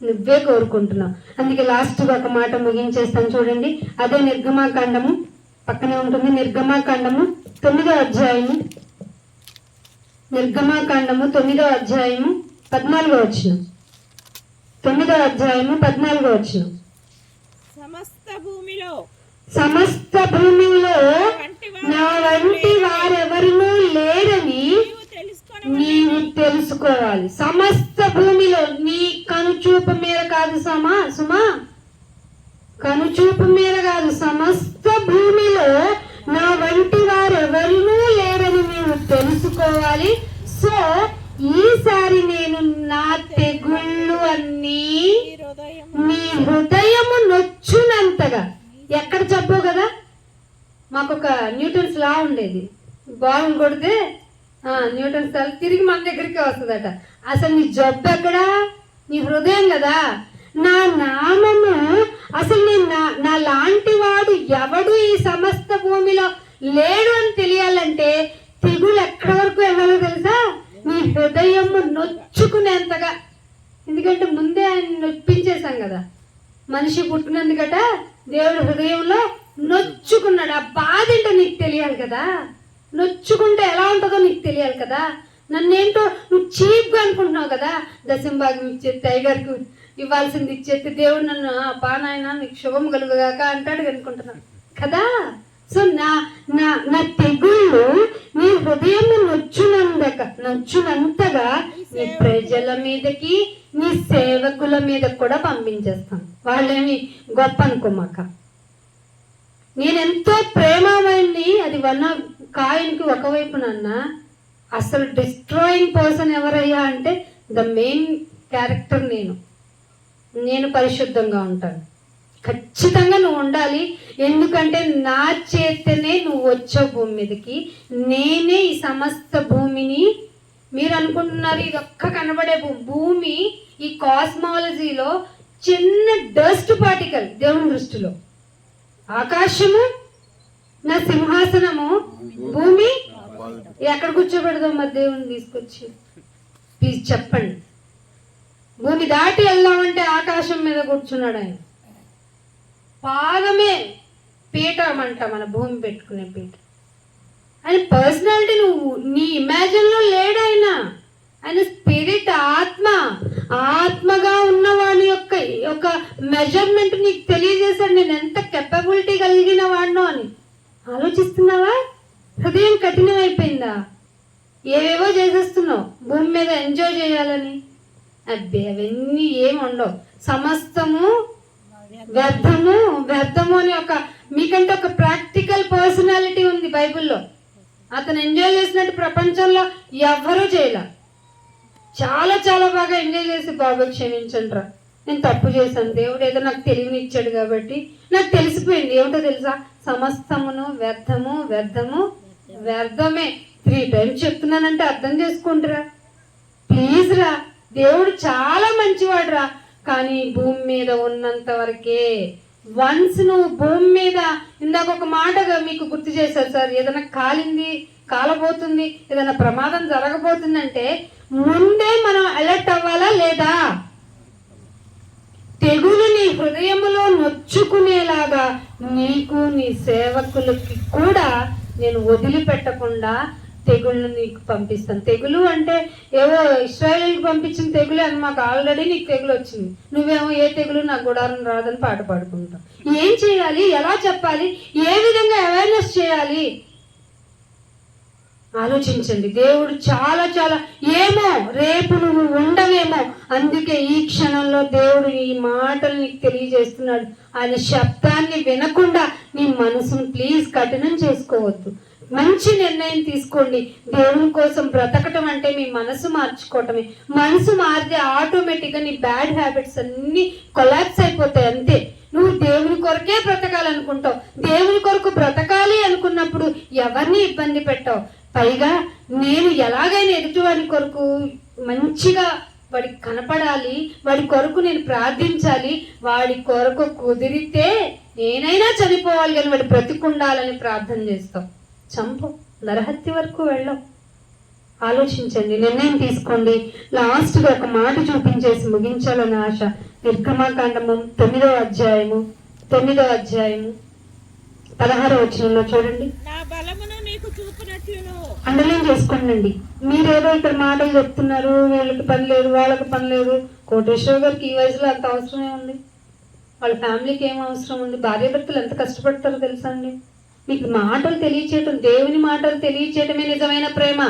నువ్వే కోరుకుంటున్నావు. అందుకే లాస్ట్గా ఒక మాట ముగించేస్తాను చూడండి. అదే నిర్గమాకాండము పక్కనే ఉంటుంది. నిర్గమాకాండము 9వ అధ్యాయము 9వ అధ్యాయము 14వ వచనం. 9వ అధ్యాయము 14వ వచనం. సమస్త భూమిలో నా వంటి వారెవరునూ లేరని నీవు తెలుసుకోవాలి. సమస్త భూమిలో నీ కనుచూపు మేర కాదు సుమా, కనుచూపు మేర కాదు, సమస్త భూమిలో నా వంటి వారెవరునూ లేరని నీవు తెలుసుకోవాలి. సో ఈసారి నేను నా తెగుళ్ళు అన్నీ నీ హృదయము నొచ్చునంతగా. ఎక్కడ చెప్పవు కదా, మాకు ఒక న్యూటన్స్ లా ఉండేది. బాల్ కొడితే న్యూటన్స్ లా తిరిగి మన దగ్గరికి వస్తుందట. అసలు నీ జబ్బు ఎక్కడా? నీ హృదయం కదా. నా నామము అసలు నేను నా లాంటి వాడు ఎవడు ఈ సమస్త భూమిలో లేడు అని తెలియాలంటే తెగులు ఎక్కడి వరకు వెళ్ళాలో తెలుసా? నీ హృదయము నొచ్చుకునేంతగా. ఎందుకంటే ముందే ఆయన నొప్పించేశాం కదా. మనిషి పుట్టినందుకట దేవుడు హృదయంలో నొచ్చుకున్నాడు. ఆ బాధ ఏంటో నీకు తెలియాలి కదా. నొచ్చుకుంటే ఎలా ఉంటుందో నీకు తెలియాలి కదా. నన్నేంటో నువ్వు చీప్గా అనుకుంటున్నావు కదా. దశంభాగం ఇచ్చేస్తే టైగర్కి ఇవ్వాల్సింది ఇచ్చేస్తే దేవుడు నన్ను పానాయన నీకు శుభం కలుగుగాక అంటాడు అనుకుంటున్నాను కదా. సో నా తెగుళ్ళు నీ హృదయం నొచ్చునంతగా నీ ప్రజల మీదకి నీ సేవకుల మీద కూడా పంపించేస్తాను. వాళ్ళేమి గొప్ప అనుకోమాక. నేనెంతో ప్రేమమైంది. అది వల్ల కాయిన్కి ఒకవైపు నాన్న అసలు డిస్ట్రాయింగ్ పర్సన్ ఎవరయ్యా అంటే ద మెయిన్ క్యారెక్టర్ నేను పరిశుద్ధంగా ఉంటాను. ఖచ్చితంగా నువ్వు ఉండాలి. ఎందుకంటే నా చేతనే నువ్వు వచ్చావు భూమి మీదకి. నేనే ఈ సమస్త భూమిని, మీరు అనుకుంటున్నారు ఇది ఒక్క కనబడే భూమి ఈ కాస్మాలజీలో చిన్న డస్ట్ పార్టికల్ దేవుని దృష్టిలో. ఆకాశము నా సింహాసనము, భూమి ఎక్కడ కూర్చోబెడదాం మరి దేవుని తీసుకొచ్చి? ప్లీజ్ చెప్పండి. భూమి దాటి వెళ్దామంటే ఆకాశం మీద కూర్చున్నాడు ఆయన. పాదమే పీఠం అంట, మన భూమి పెట్టుకునే పీఠ. ఆయన పర్సనాలిటీ నువ్వు నీ ఇమాజిన్లో లేడు. ఆయన స్పిరిట్, ఆత్మగా ఉన్నవాడి యొక్క మెజర్మెంట్ నీకు తెలియజేశాడు. నేను ఎంత కెపబిలిటీ కలిగిన వాడినో అని ఆలోచిస్తున్నావా? హృదయం కఠినమైపోయిందా? ఏవేవో చేసేస్తున్నావు భూమి మీద ఎంజాయ్ చేయాలని. అబ్బే అవన్నీ ఏమి ఉండవు. సమస్తము వ్యర్థము అని మీకంటే ఒక ప్రాక్టికల్ పర్సనాలిటీ ఉంది బైబిల్లో. అతను ఎంజాయ్ చేసినట్టు ప్రపంచంలో ఎవ్వరూ చేయలే. చాలా చాలా బాగా ఎంజాయ్ చేసి బాబు క్షమించండి రా, నేను తప్పు చేశాను, దేవుడు ఏదో నాకు తెలివినిచ్చాడు కాబట్టి నాకు తెలిసిపోయింది. ఏమిటో తెలుసా? సమస్తమును వ్యర్థమే. 3 times చెప్తున్నానంటే అర్థం చేసుకుంటురా ప్లీజ్ రా. దేవుడు చాలా మంచివాడు రా, కానీ భూమి మీద ఉన్నంత వరకే. వన్స్ నువ్వు భూమి మీద, ఇందాక ఒక మాటగా మీకు గుర్తు చేశారు సార్, ఏదైనా కాలబోతుంది, ఏదైనా ప్రమాదం జరగబోతుందంటే ముందే మనం అలర్ట్ అవ్వాలా లేదా? తెగులు నీ హృదయములో నొచ్చుకునేలాగా నీకు నీ సేవకులకి కూడా నేను వదిలిపెట్టకుండా తెగుళ్ళు నీకు పంపిస్తాను. తెగులు అంటే ఏవో ఇశ్రాయేలుకి పంపించిన తెగులే అని మాకు ఆల్రెడీ నీకు తెగులు వచ్చింది, నువ్వేమో ఏ తెగులు నా గుడారం రాదని పాట పాడుకుంటావు. ఏం చేయాలి, ఎలా చెప్పాలి, ఏ విధంగా అవేర్నెస్ చేయాలి ఆలోచించండి. దేవుడు చాలా చాలా ఏమో రేపు నువ్వు ఉండవేమో, అందుకే ఈ క్షణంలో దేవుడు ఈ మాటలు నీకు తెలియజేస్తున్నాడు. ఆయన శబ్దాన్ని వినకుండా నీ మనసును ప్లీజ్ కఠినం చేసుకోవద్దు. మంచి నిర్ణయం తీసుకోండి. దేవుని కోసం బ్రతకటం అంటే మీ మనసు మార్చుకోవటమే. మనసు మారితే ఆటోమేటిక్గా నీ బ్యాడ్ హ్యాబిట్స్ అన్ని కొలాప్స్ అయిపోతాయి. అంతే. నువ్వు దేవుని కొరకే బ్రతకాలనుకుంటావు. దేవుని కొరకు బ్రతకాలి అనుకున్నప్పుడు ఎవరిని ఇబ్బంది పెట్టావు. పైగా నేను ఎలాగైనా ఎదుటివాడి కొరకు మంచిగా వాడికి కనపడాలి, వాడి కొరకు నేను ప్రార్థించాలి, వాడి కొరకు కుదిరితే నేనైనా చనిపోవాలి కానీ వాడు బ్రతికుండాలని ప్రార్థన చేస్తావు. చంపు, నరహత్య వరకు వెళ్ళవు. ఆలోచించండి, నిర్ణయం తీసుకోండి. లాస్ట్గా ఒక మాట చూపించేసి ముగించాలని ఆశ. నిర్గమాకాండము 9వ అధ్యాయము 16వ వచనంలో చూడండి. నా బలమును నీకు చూపినట్లును. అండర్లైన్ చేసుకోండి. మీరేదో ఇక్కడ మాటలు చెప్తున్నారు, వీళ్ళకి పని లేదు, వాళ్ళకి పని లేదు. కోటేశ్వర గారికి ఈ వయసులో అంత అవసరమే ఉంది, వాళ్ళ ఫ్యామిలీకి ఏం అవసరం ఉంది? భార్యాభర్తలు ఎంత కష్టపడతారో తెలుసా అండి? మీకు మాటలు తెలియచేయటం, దేవుని మాటలు తెలియచేయటమే నిజమైన ప్రేమ.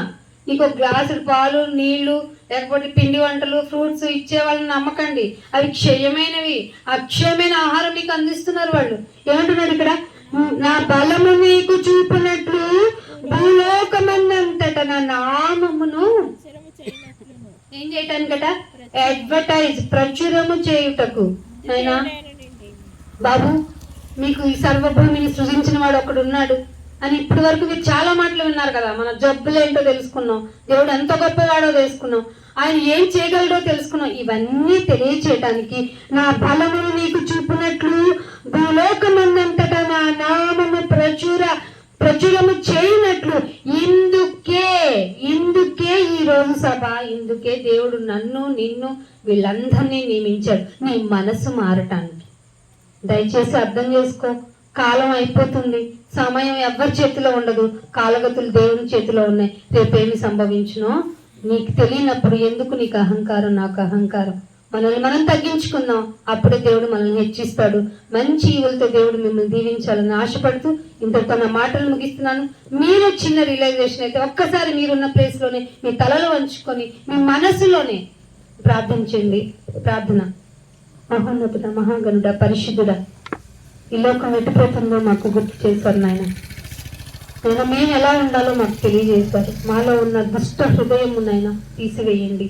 నీకు ఒక గ్లాసుడు పాలు, నీళ్లు, లేకపోతే పిండి వంటలు, ఫ్రూట్స్ ఇచ్చే వాళ్ళని నమ్మకండి. అవి క్షయమైనవి, అక్షయమైన ఆహారం మీకు అందిస్తున్నారు వాళ్ళు. ఏమంటున్నాడు ఇక్కడ? నా బలము నీకు చూపినట్లు భూలోకమందంతట నా నామమును ఏం చేయటానికట? అడ్వర్టైజ్, ప్రచురము చేయుటకు. అయినా బాబు, మీకు ఈ సర్వభూమిని సృజించిన వాడు ఒకడు ఉన్నాడు అని ఇప్పటి వరకు మీరు చాలా మాటలు విన్నారు కదా. మన జబ్బులేంటో తెలుసుకున్నాం, దేవుడు ఎంత గొప్పవాడో తెలుసుకున్నాం, ఆయన ఏం చేయగలడో తెలుసుకున్నాం. ఇవన్నీ తెలియచేయటానికి నా బలమును నీకు చూపినట్లు భూలోకమందంతటా నా నామము ప్రచురము చేయనట్లు ఇందుకే ఈ రోజు సభ, ఇందుకే దేవుడు నన్ను, నిన్ను, వీళ్ళందరినీ నియమించాడు, నీ మనసు మారటానికి. దయచేసి అర్థం చేసుకో. కాలం అయిపోతుంది, సమయం ఎవరి చేతిలో ఉండదు, కాలగతులు దేవుని చేతిలో ఉన్నాయి. రేపేమి సంభవించునో నీకు తెలియనప్పుడు ఎందుకు నీకు అహంకారం, నాకు అహంకారం? మనల్ని మనం తగ్గించుకుందాం, అప్పుడే దేవుడు మనల్ని హెచ్చిస్తాడు. మంచి ఈవులతో దేవుడు మిమ్మల్ని దీవించాలని ఆశపడుతూ ఇంతతో నా మాటలు ముగిస్తున్నాను. మీరు చిన్న రియలైజేషన్ అయితే ఒక్కసారి మీరున్న ప్లేస్లోనే మీ తలలు వంచుకొని మీ మనసులోనే ప్రార్థించండి. ప్రార్థన. మహోన్నతుడ, మహాగణుడ, పరిశుద్ధుడ, ఈ లోకం ఎటుపోతుందో మాకు గుర్తు చేశారు నాయన. నేను మేము ఎలా ఉండాలో మాకు తెలియజేశారు. మాలో ఉన్న దుష్ట హృదయం నాయన తీసివేయండి.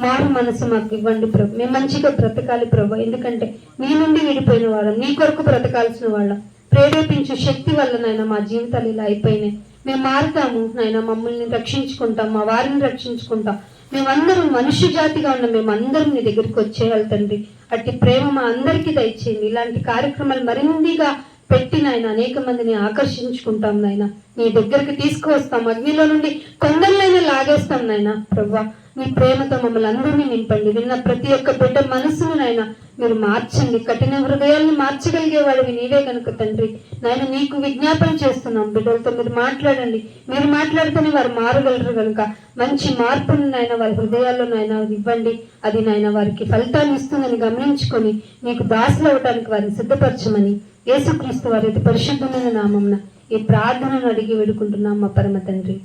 మారు మనసు మాకు ఇవ్వండి ప్రభు. మేము మంచిగా బ్రతకాలి ప్రభు, ఎందుకంటే నీ నుండి విడిపోయిన వాళ్ళం, నీ కొరకు బ్రతకాల్సిన వాళ్ళం. ప్రేరేపించు శక్తి వల్ల నాయన మా జీవితాలు ఇలా అయిపోయినాయి. మేము మారుతాము నాయన, మమ్మల్ని రక్షించుకుంటాం, మా వారిని రక్షించుకుంటాం. మేమందరం మనుష్య జాతిగా ఉన్నాం, మేమందరం నీ దగ్గరికి వచ్చేయాలి తండ్రి. అట్టి ప్రేమ మా అందరికీ దయచేయండి. ఇలాంటి కార్యక్రమాలు మరిందిగా పెట్టి నాయన అనేక మందిని ఆకర్షించుకుంటాం నాయన, నీ దగ్గరికి తీసుకువస్తాం. అగ్నిలో నుండి కొందరినైనా లాగేస్తాం నాయన. ప్రభువా, నీ ప్రేమతో మమ్మల్ని అందరినీ నింపండి. విన్న ప్రతి ఒక్క బిడ్డ మనసును నాయన మీరు మార్చండి. కఠిన హృదయాలను మార్చగలిగే వాడివి నీవే కనుక తండ్రి నాయన, నీకు విజ్ఞాపన చేస్తున్నాం. బిడ్డలతో మీరు మాట్లాడండి. మీరు మాట్లాడితేనే వారు మారగలరు కనుక మంచి మార్పును నాయన వారి హృదయాల్లో నాయన ఇవ్వండి. అది నాయన వారికి ఫలితాన్ని ఇస్తుందని గమనించుకొని నీకు దాసులు అవటానికి వారిని సిద్ధపరచమని యేసుక్రీస్తు వారి పరిశుద్ధమైన నామమున ఈ ప్రార్థనను అడిగి వేడుకుంటున్నాం మా పరమ తండ్రి.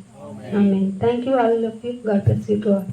ఆమేన్. Thank you all of you. God bless you to all.